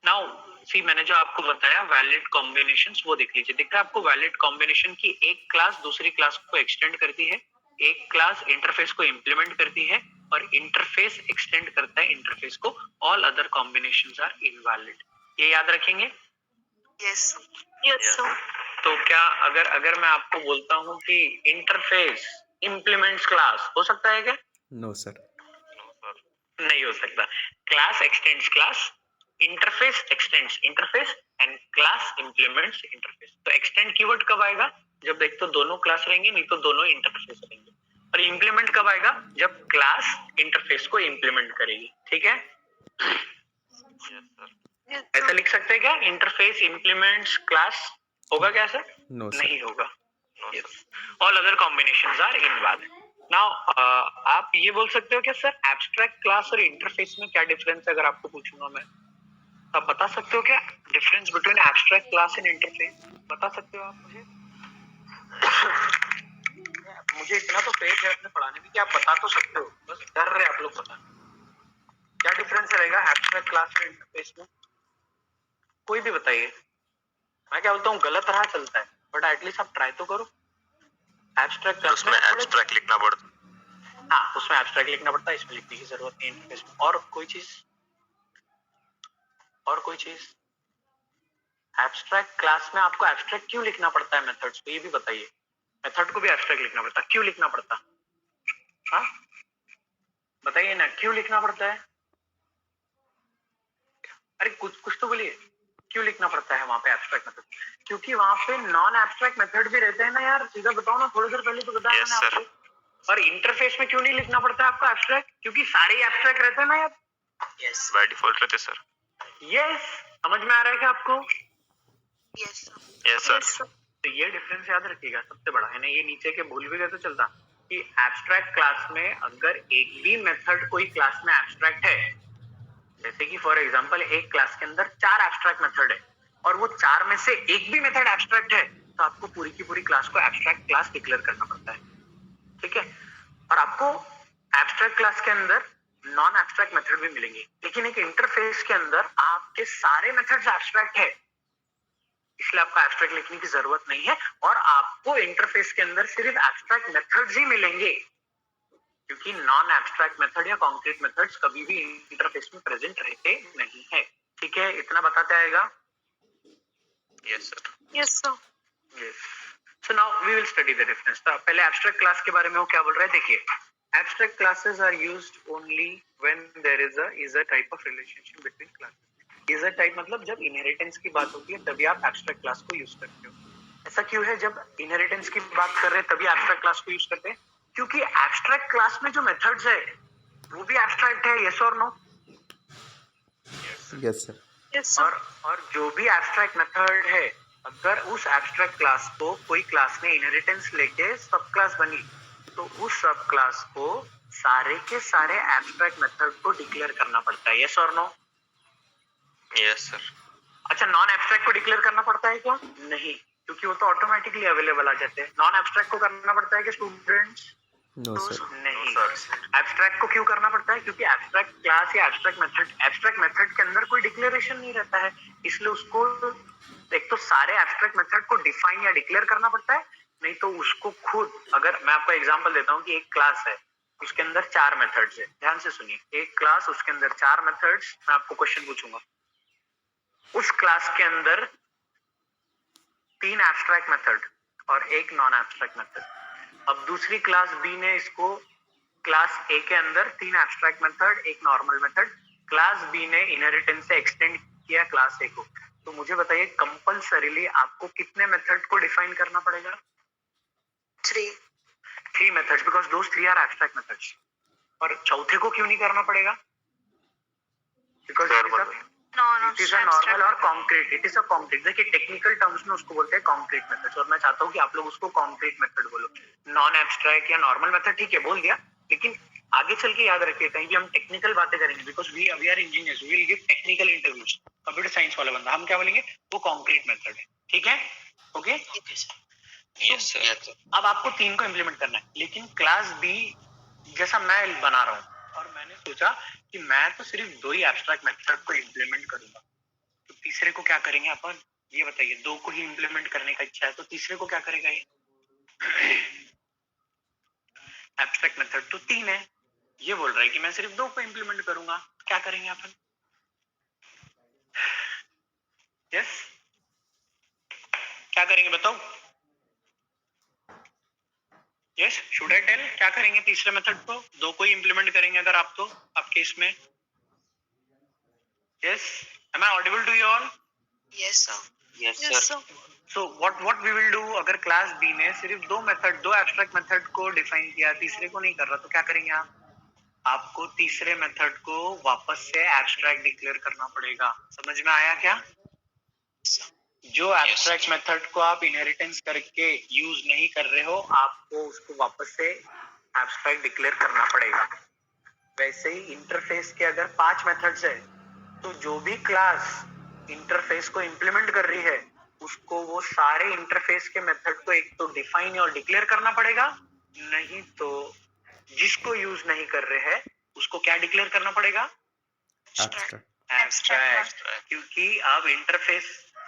नाउ सी, मैंने जो आपको बताया वैलिड कॉम्बिनेशंस, वो देख लीजिए. दिख रहा है आपको वैलिड कॉम्बिनेशन की एक क्लास दूसरी क्लास को एक्सटेंड करती है, एक क्लास इंटरफेस को इंप्लीमेंट करती है और इंटरफेस एक्सटेंड करता है इंटरफेस को. All other combinations are invalid. ये याद रखेंगे. Yes, sir. Yes, sir. तो क्या अगर मैं आपको बोलता हूँ कि इंटरफेस इंप्लीमेंट्स क्लास, हो सकता है क्या? No, sir. No, sir. नहीं हो सकता. Class x tends class, interface x tends interface and class implements interface. तो एक्सटेंड कीवर्ड कब आएगा? जब एक तो दोनों क्लास रहेंगे, नहीं तो दोनों इंटरफेस रहेंगे. और इंप्लीमेंट कब आएगा? जब क्लास इंटरफेस को इंप्लीमेंट करेगी. ठीक है, Yes, sir. Yes, ऐसा sir. लिख सकते हैं क्या? इंटरफेस इंप्लीमेंट्स क्लास होगा क्या सर? No, sir. नहीं होगा. No, sir. Yes. All other combinations are invalid. Now आप ये बोल सकते हो क्या सर एब्स्ट्रैक्ट क्लास और इंटरफेस में क्या डिफरेंस है? अगर आपको पूछूंगा मैं, आप बता सकते हो क्या difference between abstract class and interface? बता सकते हो आप मुझे? मुझे इतना तो फेथ है अपने पढ़ाने में कि आप बता तो सकते हो, बस डर रहे आप लोग पता क्या डिफरेंस रहेगा एब्स्ट्रैक्ट क्लास और इंटरफेस में? कोई भी बताइए. मैं क्या बोलता हूँ, गलत राह चलता है, बट एटलीस्ट आप ट्राई तो करो. एब्स्ट्रैक्ट क्लास उसमें एब्स्ट्रैक्ट लिखना पड़ता. हाँ, उसमें एब्स्ट्रैक्ट लिखना पड़ता है, इसमें लिखने की जरूरत नहीं इंटरफेस में. और कोई चीज एब्स्ट्रैक्ट क्लास में आपको एब्स्ट्रैक्ट क्यों लिखना पड़ता है मेथड्स को? ये भी बताइए. मेथड को भी एब्स्ट्रैक्ट लिखना पड़ता है, क्यों लिखना पड़ता? हाँ बताइए ना, क्यों लिखना पड़ता है? अरे कुछ तो बोलिए, क्यों लिखना पड़ता है वहां पे एब्स्ट्रैक्ट मेथड? क्योंकि वहां पे नॉन एब्स्ट्रैक्ट मेथड भी रहते हैं ना यार. सीधा बताओ ना, थोड़ी देर पहले तो बताया Yes, मैंने sir. आपको. और इंटरफेस में क्यों नहीं लिखना पड़ता है आपको एब्स्ट्रैक्ट? क्योंकि सारे एब्स्ट्रैक्ट रहते हैं ना यार. Yes. By default रहते सर. यस, समझ में आ रहा है क्या आपको? Yes, sir. Yes, sir. Yes, sir. तो ये डिफरेंस याद रखिएगा, सबसे बड़ा है ना. ये नीचे के भूल भी गए तो चलता कि एब्स्ट्रैक्ट क्लास में अगर एक भी मेथड कोई क्लास में एब्स्ट्रैक्ट है, जैसे कि फॉर एग्जांपल एक क्लास के अंदर 4 एब्स्ट्रैक्ट मेथड है और वो 4 में से एक भी मेथड एब्स्ट्रैक्ट है, तो आपको पूरी की पूरी क्लास को एब्स्ट्रैक्ट क्लास डिक्लेयर करना पड़ता है. ठीक है, और आपको एब्स्ट्रैक्ट क्लास के अंदर नॉन एब्स्ट्रैक्ट मेथड भी मिलेंगे, लेकिन एक इंटरफेस के अंदर आपके सारे मेथड्स एब्स्ट्रैक्ट है, इसलिए आपको एब्स्ट्रैक्ट लिखने की जरूरत नहीं है. और आपको इंटरफेस के अंदर सिर्फ एब्स्ट्रैक्ट मेथड्स ही मिलेंगे, क्योंकि नॉन एब्स्ट्रैक्ट मेथड या कॉन्क्रीट मेथड्स कभी भी इंटरफेस में प्रेजेंट रहते नहीं है. ठीक है, इतना बताते आएगा. Yes, sir. Yes, sir. Yes. So now we will study the difference. तो पहले abstract class के बारे में वो क्या बोल रहा है देखिए. Abstract classes are used only when there is a type of relationship between classes. Is a type मतलब जब inheritance की बात होती है तभी आप abstract class को use करते हो. ऐसा क्यों है? जब inheritance की बात कर रहे हैं तभी abstract class को use करते हैं क्योंकि abstract class में जो methods है वो भी abstract है. Yes or no? Yes, sir. Yes, sir. और जो भी एब्स्ट्रैक्ट मेथड है अगर उस एब्स्ट्रैक्ट क्लास को कोई क्लास ने इनहेरिटेंस लेके सब क्लास बनी तो उस सब क्लास को सारे के सारे एब्स्ट्रैक्ट मेथड को डिक्लेयर करना पड़ता है. यस और नो? Yes sir. अच्छा, नॉन एब्स्ट्रैक्ट को डिक्लेयर करना पड़ता है क्या? नहीं, क्योंकि वो तो ऑटोमेटिकली अवेलेबल आ जाते हैं. नॉन एब्स्ट्रैक्ट को करना पड़ता है कि स्टूडेंट्स? No, sir. नहीं. No, sir. एब्स्ट्रैक्ट को क्यों करना पड़ता है? क्योंकि एब्स्ट्रैक्ट क्लास या एब्स्ट्रैक्ट मेथड के अंदर कोई डिक्लेरेशन नहीं रहता है, इसलिए उसको एक तो सारे एब्स्ट्रैक्ट मेथड को डिफाइन या डिक्लेयर करना पड़ता है, नहीं तो उसको खुद. अगर मैं आपको एग्जांपल देता हूँ कि एक क्लास है उसके अंदर 4 मेथड्स है. ध्यान से सुनिए, एक क्लास उसके अंदर 4 मेथड्स. मैं आपको क्वेश्चन पूछूंगा, उस क्लास के अंदर 3 एब्स्ट्रैक्ट मेथड और एक नॉन एब्स्ट्रैक्ट मेथड. अब दूसरी क्लास बी ने इसको क्लास ए के अंदर 3 एब्स्ट्रैक्ट मेथड एक नॉर्मल मेथड, क्लास बी ने इनहेरिटेंस से एक्सटेंड किया क्लास ए को. तो मुझे बताइए कंपल्सरीली आपको कितने मेथड को डिफाइन करना पड़ेगा? 3 methods, because those 3 are abstract methods. और चौथे को क्यों नहीं करना पड़ेगा? Because it is a normal or concrete. It is a concrete. देखिए टेक्निकल टर्म्स में उसको बोलते हैं कॉन्क्रीट मेथड और मैं चाहता हूँ कि आप लोग उसको कॉन्क्रीट मेथड बोलो. नॉन एब्स्ट्रैक्ट या नॉर्मल मेथड ठीक है बोल दिया, लेकिन आगे चल के याद रखिए कहीं भी हम टेक्निकल बातें करेंगे because we are engineers, we will give technical interviews. Computer science वाला बंदा हम क्या बोलेंगे? वो कॉन्क्रीट मेथड है. ठीक है? ओके. Yes sir. अब आपको 3 को इम्प्लीमेंट करना है, लेकिन क्लास बी जैसा मैं बना रहा हूँ और मैंने सोचा कि मैं तो सिर्फ 2 ही एब्स्ट्रैक्ट मेथड को इम्प्लीमेंट करूंगा, तो तीसरे को क्या करेंगे अपन? ये बताइए. 2 को ही इम्प्लीमेंट करने का इच्छा है तो तीसरे को क्या करेगा? ये एब्स्ट्रैक्ट मेथड तो 3 है, ये बोल रहा है कि मैं सिर्फ 2 को इम्प्लीमेंट करूंगा. क्या करेंगे अपन? यस, क्या करेंगे बताओ? Yes, should I tell? क्या करेंगे तीसरे मेथड को? 2 को ही इम्प्लीमेंट करेंगे अगर आप तो आपके इसमें. Yes, am I audible to you all? Yes, sir. Yes Yes, sir. sir. So what we will do, अगर क्लास बी ने सिर्फ 2 एब्स्ट्रैक्ट मेथड को डिफाइन किया, तीसरे को नहीं कर रहा, तो क्या करेंगे आप? आपको तीसरे मेथड को वापस से एब्स्ट्रैक्ट डिक्लेयर करना पड़ेगा. समझ में आया क्या? जो एब्स्ट्रैक्ट मेथड को आप इनहेरिटेंस करके यूज नहीं कर रहे हो आपको उसको वापस से एब्स्ट्रैक्ट डिक्लेयर करना पड़ेगा. वैसे ही इंटरफेस के अगर 5 मेथड्स है तो जो भी क्लास इंटरफेस को इंप्लीमेंट कर रही है उसको वो सारे इंटरफेस के मेथड को एक तो डिफाइन और डिक्लेयर करना पड़ेगा, नहीं तो जिसको यूज नहीं कर रहे हैं उसको क्या डिक्लेयर करना पड़ेगा? Abstract. एब्स्ट्रैक्ट. क्योंकि आप इंटरफेस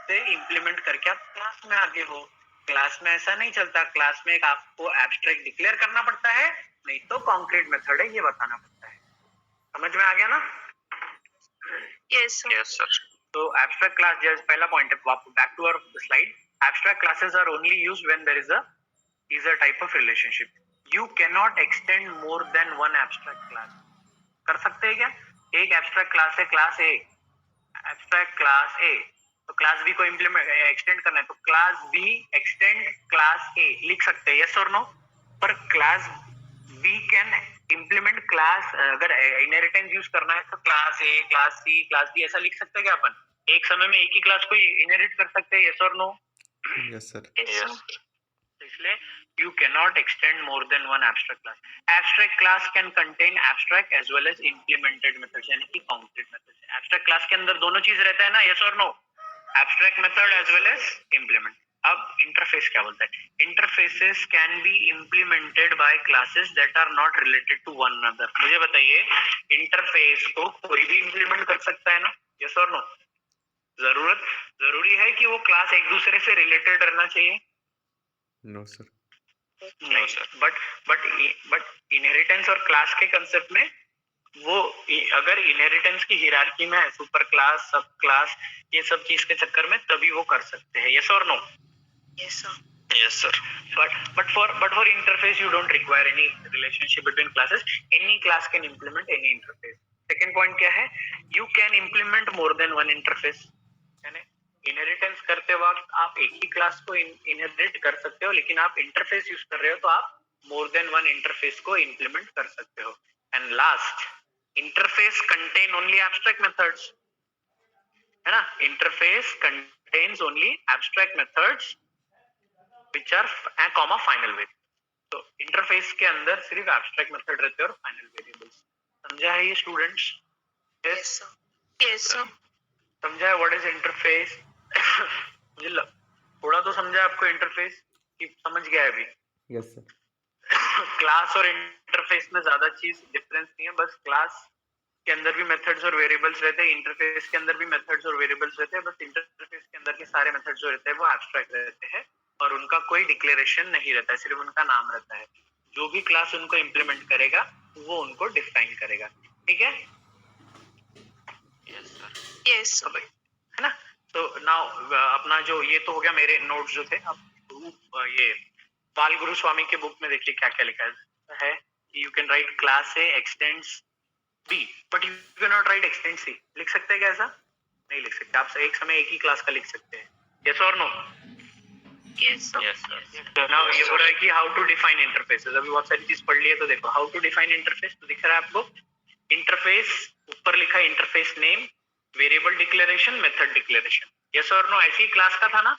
से इंप्लीमेंट करके आप क्लास में आगे हो. क्लास में ऐसा नहीं चलता. क्लास में एक आपको एब्स्ट्रैक्ट डिक्लेयर करना पड़ता है, नहीं तो कॉन्क्रीट मेथड है ये बताना पड़ता है. समझ में आ गया ना? Yes, sir. Yes sir. तो एब्स्ट्रैक्ट क्लास जैसे पहला पॉइंट है, back to our slide. Abstract classes are only used when there is a type of relationship. You can not extend more than 1 abstract class. कर सकते हैं क्या? एक abstract class है class A, abstract class A, तो class B को implement extend करना है तो class B extend class A लिख सकते हैं. यस और नो? पर class B can implement class, अगर इनहेरिटेंस यूज करना है तो class A, class C, class B ऐसा लिख सकते हैं क्या अपन? एक समय में एक ही क्लास को इनहेरिट कर सकते हैं. यस और नो? Yes, sir. यस. इसलिए you cannot extend more than 1 abstract class. Abstract class can contain abstract as well as implemented methods, यानी कि concrete methods. Abstract class के अंदर दोनों चीज रहता है ना? yes or no? Abstract method as well as implement. अब interface क्या बोलता है? Interfaces can be implemented by classes that are not related to one another. मुझे बताइए interface को कोई भी implement कर सकता है ना? yes or no? जरूरी है कि वो क्लास एक दूसरे से रिलेटेड रहना चाहिए? No, sir. नहीं, बट इनहेरिटेंस और क्लास के कंसेप्ट में वो अगर इनहेरिटेंस की हियरार्की में है, सुपर क्लास, सब क्लास, ये सब चीज के चक्कर में, तभी वो कर सकते हैं. यस और no? Yes, sir. Yes, sir. But for interface you don't require any relationship between classes. Any class can implement any interface. Second point क्या है? You can implement more than one interface. यानी inheritance करते वक्त आप एक ही class को inherit कर सकते हो, लेकिन आप इंटरफेस यूज कर रहे हो तो आप मोर देन वन इंटरफेस को इम्प्लीमेंट कर सकते हो. And last, interface contain only abstract methods, है ना? Interface contains only abstract methods which are comma final variable. तो इंटरफेस के अंदर सिर्फ एब्स्ट्रैक्ट मेथड रहते हैं और फाइनल वेरिएबल्स. समझा है ये students? Yes, sir. Yes, sir. समझा है व्हाट इज इंटरफेस? मुझे थोड़ा तो समझा आपको इंटरफेस कि समझ गया है अभी? Yes, sir. क्लास और इंटरफेस में ज्यादा चीज डिफरेंस नहीं है, बस क्लास के अंदर भी मेथड्स और वेरिएबल्स रहते हैं, इंटरफेस के अंदर भी मेथड्स और वेरिएबल्स रहते हैं, बस इंटरफेस के अंदर के सारे मेथड्स जो रहते हैं वो एब्स्ट्रैक्ट रहते हैं और उनका कोई डिक्लेरेशन नहीं रहता है, सिर्फ उनका नाम रहता है. जो भी क्लास उनको इम्प्लीमेंट करेगा वो उनको डिफाइन करेगा. ठीक है? Yes, sir. Yes, sir. है ना? तो नाउ अपना जो ये तो हो गया मेरे नोट्स जो थे. अब ये बाल गुरु स्वामी के बुक में देखिए क्या क्या लिखा है. You can write class A extends B but you can not write extend C. लिख सकते हैं क्या ऐसा? नहीं लिख सकते. आप एक समय एक ही क्लास का लिख सकते हैं. यस और no? Yes, sir. Yes, sir. Now ये बोल रहा है कि हाउ टू डिफाइन इंटरफेसेस. अभी बहुत सारी चीज पढ़ ली है तो देखो हाउ टू डिफाइन इंटरफेस. तो दिख रहा है आपको इंटरफेस, ऊपर लिखा है interface name, variable declaration, method declaration. Yes और नो? ऐसी क्लास का था ना?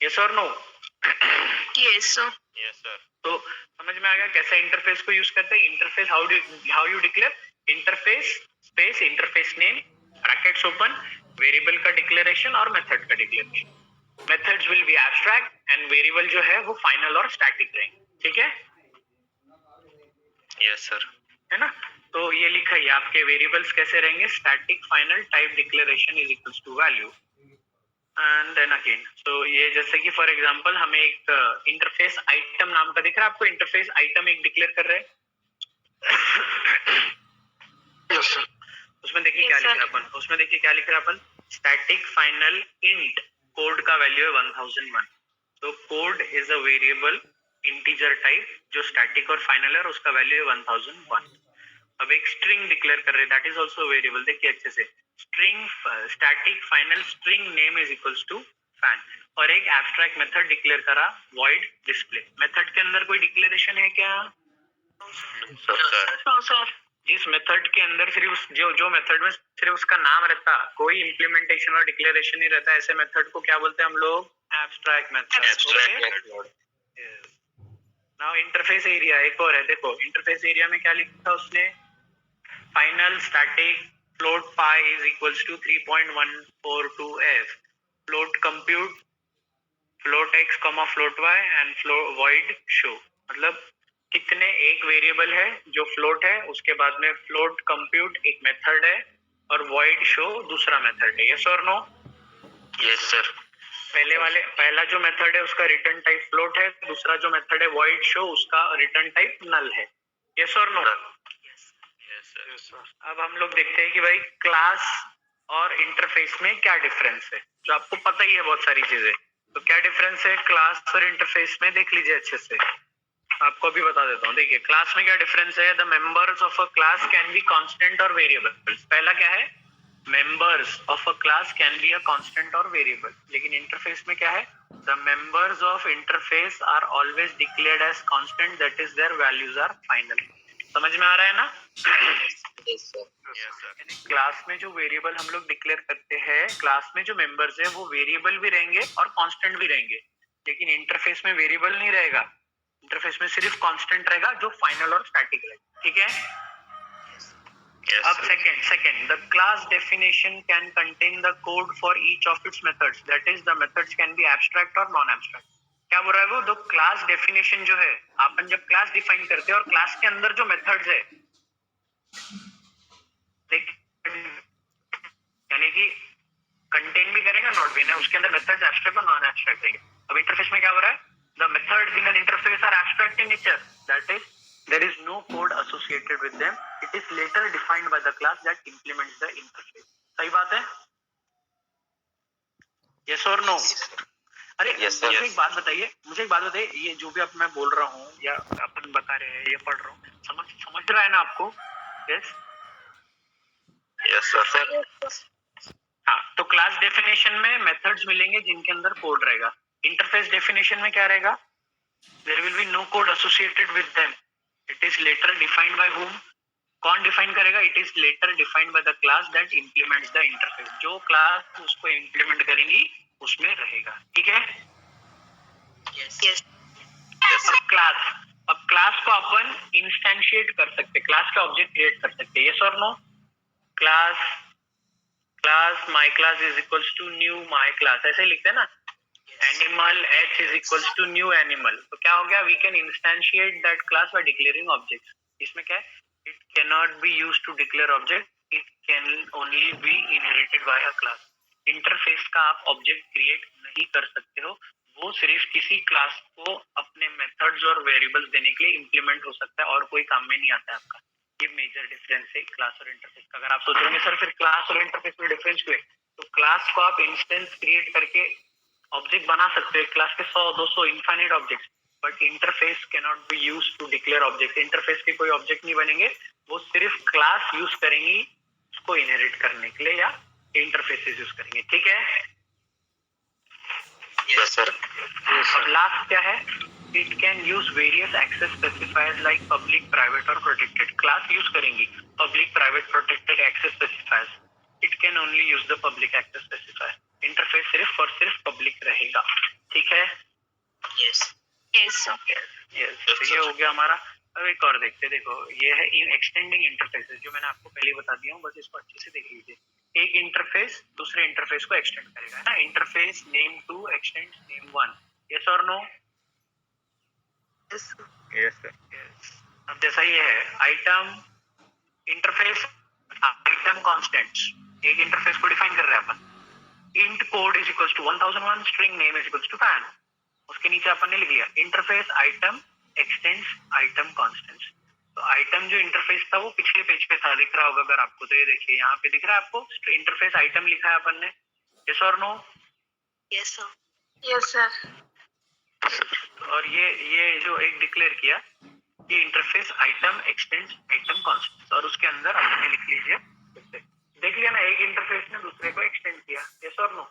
यस और no? Yes, sir. Yes, sir. तो समझ में आ गया कैसे इंटरफेस को यूज करते हैं. Interface how you declare interface space interface name brackets open, variable का डिक्लेरेशन और मेथड का declaration. Methods will be abstract and variable जो है वो फाइनल और स्टैटिक रहेंगे. ठीक है? Yes, sir. है ना? तो ये लिखा है आपके वेरिएबल्स कैसे रहेंगे. Static, final, type declaration is equals to value and then again. तो ये जैसे कि फॉर एग्जांपल हमें एक इंटरफेस आइटम नाम का दिख रहा है आपको. इंटरफेस आइटम एक डिक्लेयर कर रहे हैं. Yes, sir. उसमें देखिए Yes, क्या sir. लिख रहा है अपन. उसमें देखिए क्या लिख रहा है अपन. स्टैटिक फाइनल इंट, कोड का वैल्यू है 1001. तो code is a variable integer type जो स्टैटिक और फाइनल है और उसका वैल्यू है 1001. अब एक स्ट्रिंग डिक्लेयर कर रहे हैं, दैट इज आल्सो वेरिएबल. देखिए अच्छे से, string static final string name is equals to fan. और एक एब्स्ट्रैक्ट मेथड डिक्लेयर करा void डिस्प्ले. मेथड के अंदर कोई डिक्लेरेशन है क्या? Sir, sir. No, sir. जिस मेथड के अंदर सिर्फ जो मेथड में सिर्फ उसका नाम रहता, कोई इम्प्लीमेंटेशन और डिक्लेरेशन नहीं रहता, ऐसे मेथड को क्या बोलते हैं हम लोग? Abstract method. Abstract method. Now interface area एक और है. देखो इंटरफेस एरिया में क्या लिखा उसने. Final static float pi is equals to 3.142f, float compute, float x comma float y and void show. मतलब कितने, एक वेरिएबल है जो फ्लोट है, उसके बाद में फ्लोट कंप्यूट एक मेथड है और void शो दूसरा मेथड है. यस और नो? Yes, sir. पहला जो मेथड है उसका रिटर्न टाइप फ्लोट है, दूसरा जो मेथड है void शो उसका रिटर्न टाइप नल है. यस और नो? Yes, sir. अब हम लोग देखते हैं कि भाई क्लास और इंटरफेस में क्या डिफरेंस है, जो आपको पता ही है बहुत सारी चीजें. तो क्या डिफरेंस है क्लास और इंटरफेस में, देख लीजिए अच्छे से. आपको अभी बता देता हूँ. देखिए क्लास में क्या डिफरेंस है. The members of a class can be constant और वेरिएबल. पहला क्या है, members of a class can be a constant और वेरिएबल. लेकिन इंटरफेस में क्या है, the members of interface are always declared as constant, that is their values are final. समझ में आ रहा है ना? Yes, sir. Yes, sir. Class में जो वेरिएबल हम लोग डिक्लेयर करते हैं, क्लास में जो मेंबर्स है वो वेरिएबल भी रहेंगे और कांस्टेंट भी रहेंगे. लेकिन इंटरफेस में वेरिएबल नहीं रहेगा, इंटरफेस में सिर्फ कांस्टेंट रहेगा जो फाइनल और स्टैटिक रहेगा. ठीक है? Yes, अब sir. second, the class definition can contain the code for each of its methods. That is, the methods can be abstract or non-abstract. क्या बोल रहा है वो? तो क्लास डेफिनेशन जो है, अपन जब क्लास डिफाइन करते हैं और क्लास के अंदर जो मेथड्स है, यानी कि कंटेन भी करेगा नॉट भी ना, उसके अंदर मेथड्स एब्स्ट्रैक्ट और नॉन एब्स्ट्रैक्ट रहेंगे. अब इंटरफेस में क्या हो रहा है, the methods in an interface are abstract in nature, that is there is no code associated with them, it is later defined by the class that implements the interface. सही बात है? Yes or no? अरे Yes, sir. मुझे एक बात बताइए, ये जो भी अब मैं बोल रहा हूँ या अपन बता रहे हैं या पढ़ रहा हूँ, समझ रहा है ना आपको? Yes? Yes, sir. हाँ, तो क्लास डेफिनेशन में मेथड्स मिलेंगे जिनके अंदर कोड रहेगा. इंटरफेस डेफिनेशन में क्या रहेगा? There will be no code associated with them. It is later defined by whom? कौन डिफाइन करेगा? It is later defined by the class that implements the interface. जो क्लास उसको इम्प्लीमेंट करेंगी उसमें रहेगा. ठीक है? Yes. अब क्लास को अपन इंस्टेंशिएट कर सकते, क्लास का ऑब्जेक्ट क्रिएट कर सकते. यस और no? Class my class is equals to new my class, ऐसे लिखते हैं ना. Animal h is equals to new animal. तो क्या हो गया? We can instantiate that class by declaring objects. इसमें क्या है? It can not be used to declare object, it can only be inherited by a class. Interface का आप object create नहीं कर सकते हो, वो सिर्फ किसी क्लास को अपने मेथड्स और वेरिएबल्स देने के लिए इंप्लीमेंट हो सकता है और कोई काम में नहीं आता है आपका. ये मेजर डिफरेंस है क्लास और इंटरफेस का. अगर आप सोच रहे हैं सर फिर क्लास और इंटरफेस में डिफरेंस क्यों है, तो क्लास को आप इंस्टेंस क्रिएट करके ऑब्जेक्ट बना सकते हो, क्लास के 100-200 infinite objects, but interface can not be used to declare object. Interface के कोई ऑब्जेक्ट नहीं बनेंगे, वो सिर्फ क्लास यूज करेंगी उसको इनहेरिट करने के लिए या इंटरफेसेस यूज करेंगे. ठीक है? Yes, sir. अब लास्ट क्या है? It can use various access specifiers like public, private और प्रोटेक्टेड. क्लास यूज करेंगी public, private, protected access specifiers. It can only use the public access specifier. Interface सिर्फ और सिर्फ पब्लिक रहेगा. ठीक है? Yes. Yes, sir. यस, तो ये हो गया हमारा. अब एक और देखते हैं. देखो ये है इन एक्सटेंडिंग इंटरफेसेस, जो मैंने आपको पहले बता दिया हूँ, बस इसको अच्छे से देख लीजिए. एक इंटरफेस दूसरे इंटरफेस को एक्सटेंड करेगा, है ना. Interface name 2 extends name 1. Yes और no? Yes, sir. Yes, sir. अब जैसा ये है आइटम इंटरफेस आइटम कांस्टेंट्स, एक इंटरफेस को डिफाइन कर रहे हैं अपन. Int code is equals to 1001, string name is equals to fan. उसके नीचे अपन ने लिख लिया interface item extends item constants. तो आइटम जो इंटरफेस था वो पिछले पेज पे था, दिख रहा होगा अगर आपको, तो ये देखिए यहाँ पे दिख रहा है आपको, इंटरफेस आइटम लिखा है अपन ने. यस और no? Yes, sir. Yes, sir. और ये जो एक डिक्लेयर किया, ये interface item extends item constants, और उसके अंदर आपने लिख लीजिए, देख लिया ना, एक इंटरफेस ने दूसरे को एक्सटेंड किया. यस और no?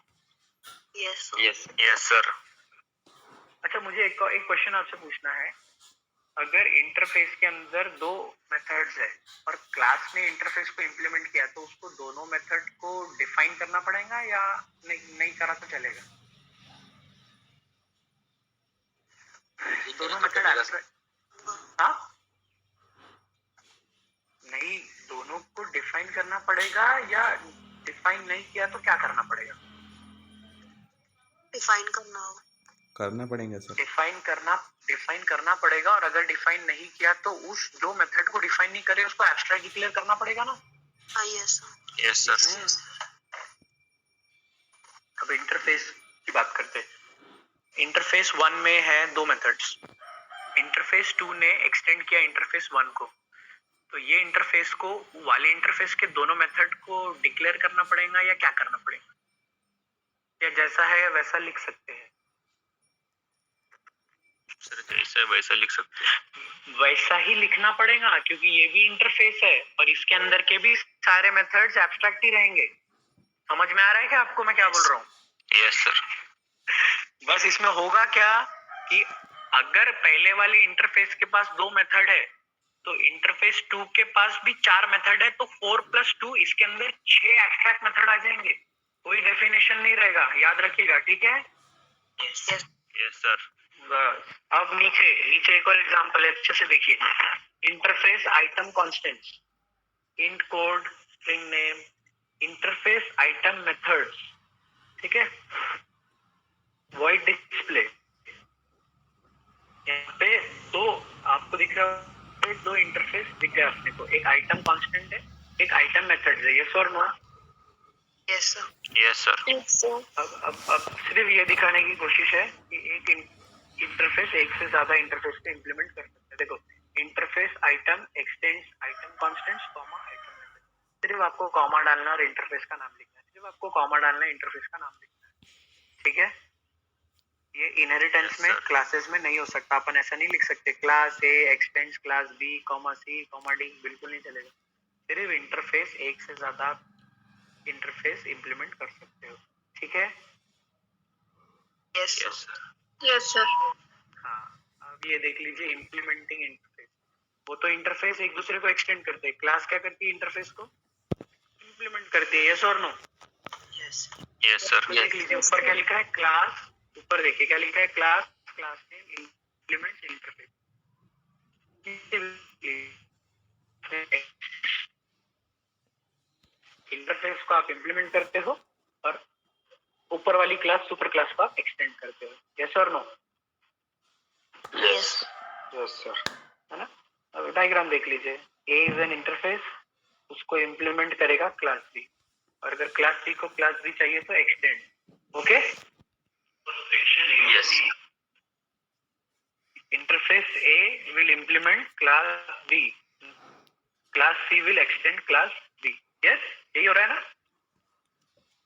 Yes, sir. Yes. Yes, sir. अच्छा, मुझे एक क्वेश्चन आपसे पूछना है. अगर इंटरफेस के अंदर दो मेथड्स है और क्लास ने इंटरफेस को इम्प्लीमेंट किया, तो उसको दोनों मेथड को डिफाइन करना पड़ेगा या नहीं करा तो चलेगा? दोनों मेथड हाँ नहीं, दोनों को डिफाइन करना पड़ेगा या डिफाइन नहीं किया तो क्या करना पड़ेगा? Define करना होगा. करना पड़ेगा सर. डिफाइन करना पड़ेगा. और अगर डिफाइन नहीं किया तो उस दो मेथड को डिफाइन नहीं करे उसको एब्स्ट्रैक्ट डिक्लेयर करना पड़ेगा ना. Yes, sir. Yes, sir. अब इंटरफेस की बात करते हैं. इंटरफेस 1 में है दो मेथड्स. इंटरफेस 2 ने एक्सटेंड किया इंटरफेस 1 को, तो ये इंटरफेस को वाले इंटरफेस के दोनों मेथड को डिक्लेयर करना पड़ेगा या क्या करना पड़ेगा, या जैसा है वैसा लिख सकते हैं? सर जैसा वैसा लिख सकते हैं. वैसा ही लिखना पड़ेगा, क्योंकि ये भी इंटरफेस है और इसके अंदर के भी सारे मेथड्स एब्स्ट्रैक्ट ही रहेंगे. समझ में आ रहा है क्या आपको मैं क्या बोल रहा हूँ? Yes, sir. बस इसमें होगा क्या कि अगर पहले वाले इंटरफेस के पास 2 मेथड है, तो इंटरफेस 2 के पास भी 4 मेथड है, तो 4+2 इसके अंदर 6 एब्स्ट्रैक्ट मेथड आ जाएंगे. कोई डेफिनेशन नहीं रहेगा, याद रखिएगा. ठीक है? Yes. Yes, sir. बस. अब नीचे एक और एग्जांपल है, अच्छे से देखिए. Interface item constants, int code, string name, interface item methods. ठीक है? Void display. यहाँ पे दो आपको दिख रहा है, दो इंटरफेस दिख रहा है अपने को. एक आइटम कांस्टेंट है, एक आइटम मेथड है. यस और no? Yes, sir. Yes, sir. Yes, sir. अब सिर्फ ये दिखाने की कोशिश है कि एक इंटरफेस एक से ज्यादा इंटरफेस को इंप्लीमेंट कर सकते हैं. देखो, interface item extends item constants, सिर्फ आपको कॉमा डालना और इंटरफेस का नाम लिखना है, सिर्फ आपको कॉमा डालना है, इंटरफेस का नाम लिखना है, ठीक है। ये इनहेरिटेंस Yes, में sir. क्लासेस में नहीं हो सकता, अपन ऐसा नहीं लिख सकते class A extends class B comma C comma D, बिल्कुल नहीं चलेगा। सिर्फ इंटरफेस, एक से ज्यादा इंटरफेस इंप्लीमेंट कर सकते हो, ठीक है। Yes, sir. Yes, sir. Yes, sir. हाँ, अब ये देख लीजिए इंप्लीमेंटिंग इंटरफेस। वो तो इंटरफेस एक दूसरे को एक्सटेंड करते हैं, क्लास क्या करती है, इंटरफेस को इंप्लीमेंट करती है, यस और नो। Yes. Yes, sir. तो देख लीजिए ऊपर क्या लिखा है, क्लास, ऊपर देखिए क्या लिखा है, class, class name implement interface. Interface को आप इंप्लीमेंट करते हो और ऊपर वाली क्लास सुपर क्लास को आप एक्सटेंड करते हो, यस और नो। Yes. यस सर, है ना। अब डायग्राम देख लीजिए, ए इज एन इंटरफेस, उसको इंप्लीमेंट करेगा क्लास बी, और अगर क्लास बी को क्लास बी चाहिए तो extend, okay. Yes. Interface A will implement class B, class C will extend class B, yes, यही हो रहा है ना।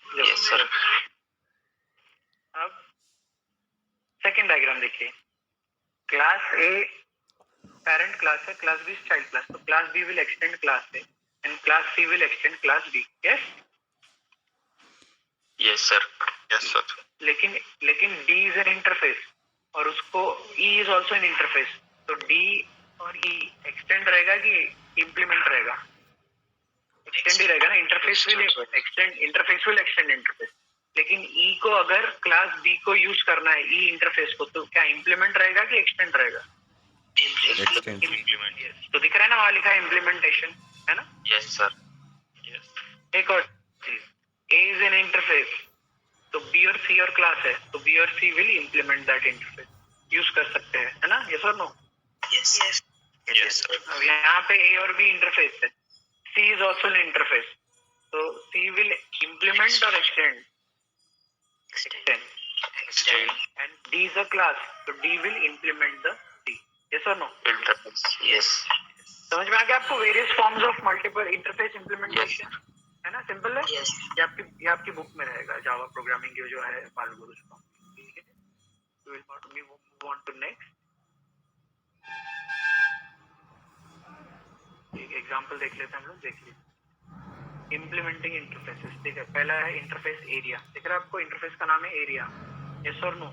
Yes, sir. अब सेकेंड डायग्राम देखिए, क्लास ए पेरेंट क्लास है, क्लास बी चाइल्ड क्लास, तो class B will extend class A and class C will extend class B, yes. Yes, sir. Yes, sir. लेकिन डी इज एन इंटरफेस और उसको E is also an interface, तो D और E extend रहेगा कि implement रहेगा, extend ही रहेगा ना, interface will extend, interface will extend interface. लेकिन ई को अगर क्लास बी को यूज करना है, ई इंटरफेस को, तो क्या इंप्लीमेंट रहेगा कि एक्सटेंड रहेगा, Extend. Implement. तो दिख रहा है ना वहां लिखा है इम्प्लीमेंटेशन, है ना। Yes, sir. Yes. एक और चीज, ए इज एन इंटरफेस, तो बी और सी और क्लास है, तो बी और C will implement that interface, use कर सकते हैं, है ना, यस और no. Yes. Yes. Yes, sir. अब यहाँ पे ए और बी इंटरफेस है, सी इज ऑल्सो एन इंटरफेस, तो सी विल इंप्लीमेंट और extend, Extend. and D is a class, so D will implement the D, yes or no। Interface. Yes. समझ में आ गया आपको, various forms of multiple interface implementation, है ना, simple है। Yes. ये आपकी बुक में रहेगा, जावा प्रोग्रामिंग की जो है फाल्गुन, ठीक है। We will move on to next। एक एग्जांपल देख लेते हैं हम लोग, देख लीजिए इम्प्लीमेंटिंग इंटरफेसेस, ठीक है। पहला है इंटरफेस एरिया, दिख रहा है आपको, इंटरफेस का नाम है एरिया, यस और नो।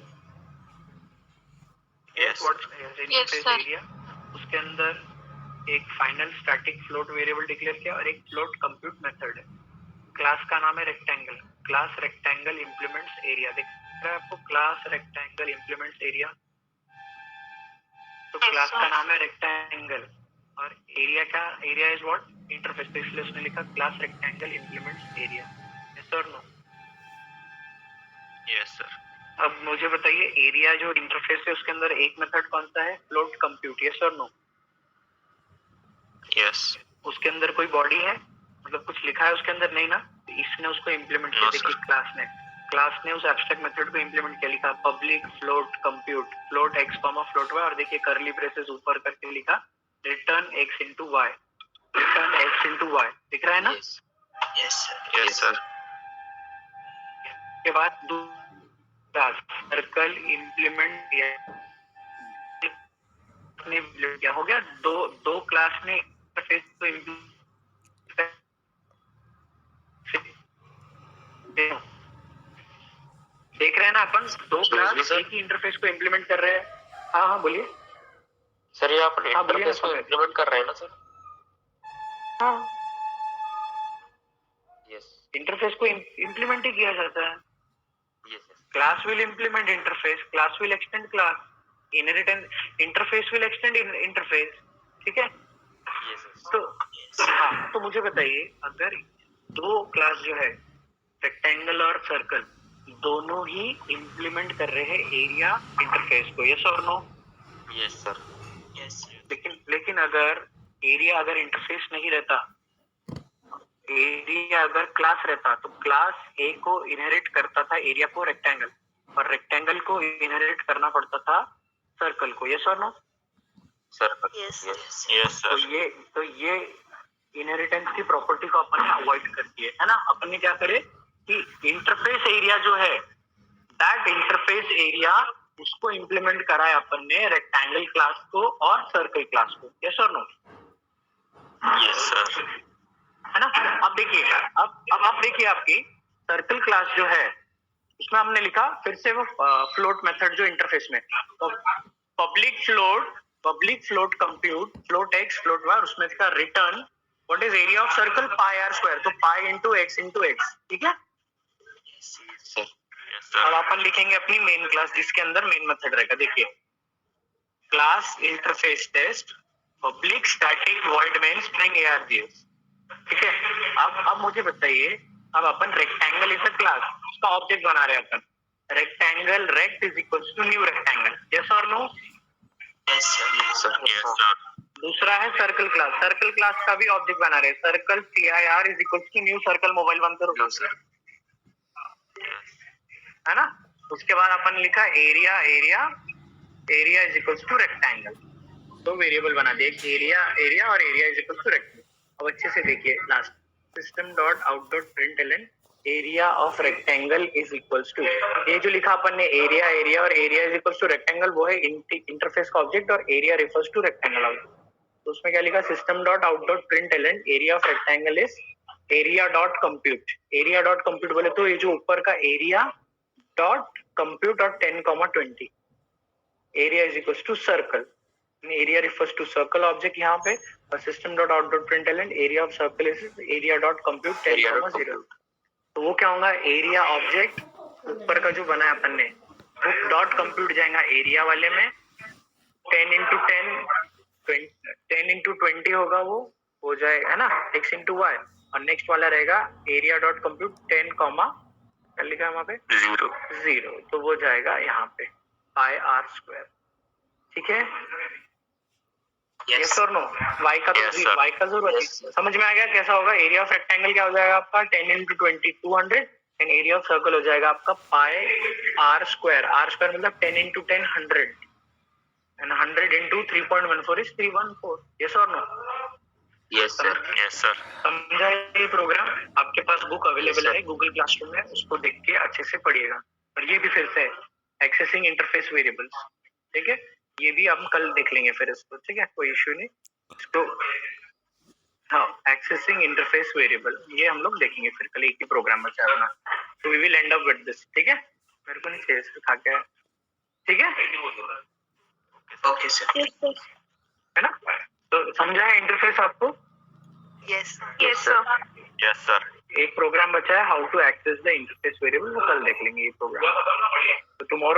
Yes. इंटरफेस एरिया, उसके अंदर एक final static float variable declare किया और एक फ्लोट कंप्यूट मेथड है। क्लास का नाम है rectangle, class rectangle implements area, दिख रहा है आपको, क्लास रेक्टेंगल इंप्लीमेंट्स एरिया, तो क्लास का नाम है रेक्टेंगल और एरिया का, एरिया इज व्हाट, इंटरफेस, तो इसलिए उसने लिखा class rectangle implements area, yes और नो। Yes, sir. अब मुझे बताइए, एरिया जो इंटरफेस है उसके अंदर एक मेथड कौन सा है, फ्लोट कंप्यूट, यस और नो। Yes. उसके अंदर कोई बॉडी है, मतलब कुछ लिखा है उसके अंदर, नहीं ना, इसने उसको इम्प्लीमेंट किया, No, देखिए sir. क्लास ने उस एब्स्ट्रैक्ट मेथड को इम्प्लीमेंट किया, लिखा public float compute, float x comma float y, और देखिए करली ब्रेसेस ऊपर करके लिखा return x into y, return x into y, दिख रहा है ना। Yes. Yes, sir. Yes, sir. के बाद सर्कल इंप्लीमेंट किया, क्या हो गया, दो क्लास ने इंटरफेस को देख रहे हैं ना अपन, दो क्लास एक ही इंटरफेस को इंप्लीमेंट कर रहे हैं। हाँ हाँ बोलिए सर, ये आप हाँ, बोलिए इंटरफेस को ना। इंप्लीमेंट कर रहे हैं ना सर। हाँ, यस इंटरफेस को इंप्लीमेंट ही किया जाता है। Yes class will implement interface, class will extend class, inheritance, interface will extend interface, ठीक है। यस तो हाँ, तो मुझे बताइए, अगर दो क्लास जो है रेक्टेंगल और सर्कल, दोनों ही इंप्लीमेंट कर रहे हैं एरिया इंटरफेस को, यस और नो। Yes sir. Yes. लेकिन अगर एरिया अगर इंटरफेस नहीं रहता, एरिया अगर क्लास रहता, तो क्लास ए को इनहेरिट करता था एरिया को रेक्टेंगल, और रेक्टेंगल को इनहेरिट करना पड़ता था सर्कल को, यस और no. Sir Yes. Yes Yes. Yes तो सर। ये इनहेरिटेंस की प्रॉपर्टी को अपन ने अवॉइड कर दिए, है ना। अपन ने क्या करे कि इंटरफेस एरिया जो है, दैट इंटरफेस एरिया उसको इम्प्लीमेंट करा है अपन ने रेक्टेंगल क्लास को और सर्कल क्लास को। यस और नो? Yes sir. है ना। अब देखिए, अब आप देखिए, आपकी सर्कल क्लास जो है उसमें हमने लिखा फिर से वो फ्लोट मेथड जो इंटरफेस में public float compute float x float y, उसमें इसका return what is area of circle pi R square, तो पाई इंटू एक्स, ठीक है। सर अब अपन लिखेंगे अपनी मेन क्लास जिसके अंदर मेन मेथड रहेगा। देखिए, class interface test public static void main string args, ठीक है। अब मुझे बताइए, अब अपन रेक्टेंगल इज अ क्लास, उसका ऑब्जेक्ट बना रहे हैं अपन, rectangle rect is equals to new rectangle. Yes और no? Yes, sir. Yes sir. दूसरा है सर्कल क्लास का भी ऑब्जेक्ट बना रहे हैं, circle CIR is equals to new circle, mobile बंद करो सर, है ना। उसके बाद अपन लिखा area is equals to rectangle, दो वेरिएबल बना दिए, एरिया और area is equals to rectangle. अब अच्छे से देखिए, last system dot out dot println area of rectangle is equals to, ये जो लिखा अपन ने एरिया और area is equals to rectangle, वो है इंटरफेस का ऑब्जेक्ट, और area refers to rectangle object. तो उसमें क्या लिखा, system dot out dot println area of rectangle is area dot compute बोले तो ये जो ऊपर का एरिया डॉट कंप्यूट और 10,20 area is equals to circle, area refers to circle object यहाँ पे, और system dot out dot println area of circle is area dot compute 10,0। तो वो क्या होगा, एरिया ऑब्जेक्ट ऊपर का जो बना है अपन ने, वो डॉट कंप्यूट जाएगा एरिया वाले में, 10 into 20 होगा, वो हो जाएगा, है ना, x into y, और नेक्स्ट वाला रहेगा एरिया डॉट कंप्यूट 10, क्या लिखा है वहां पे, 0, तो वो जाएगा यहाँ पे पाई आर स्क्वायर, ठीक है। यस और नो? y का तो y का जरूर समझ में आ गया कैसा होगा। एरिया ऑफ रेक्टेंगल क्या हो जाएगा आपका, 10 into 20 200, and area of circle हो जाएगा आपका पाई आर स्क्वायर मतलब 10 into 10 100, and 100 into 3.14 is 314। yes or no? Yes sir. समझा ये प्रोग्राम? आपके पास बुक अवेलेबल है गूगल क्लासरूम में, उसको देख के अच्छे से पढ़िएगा। और ये भी फिर से एक्सेसिंग इंटरफेस वेरिएबल्स, ठीक है, ये भी हम कल देख लेंगे फिर इसको, ठीक है, कोई इश्यू नहीं इसको। हाँ, एक्सेसिंग इंटरफेस वेरिएबल ये हम लोग देखेंगे फिर कल, एक ही प्रोग्राम बचा अपना, तो we will end up with this, ठीक है। मेरे को नहीं चाहिए खा के, ठीक है। Okay, sir. है ना, तो समझा है इंटरफेस आपको? Yes. यस सर। एक प्रोग्राम बचा है how to access the interface variable, वो कल देख लेंगे ये प्रोग्राम। तो टुमारो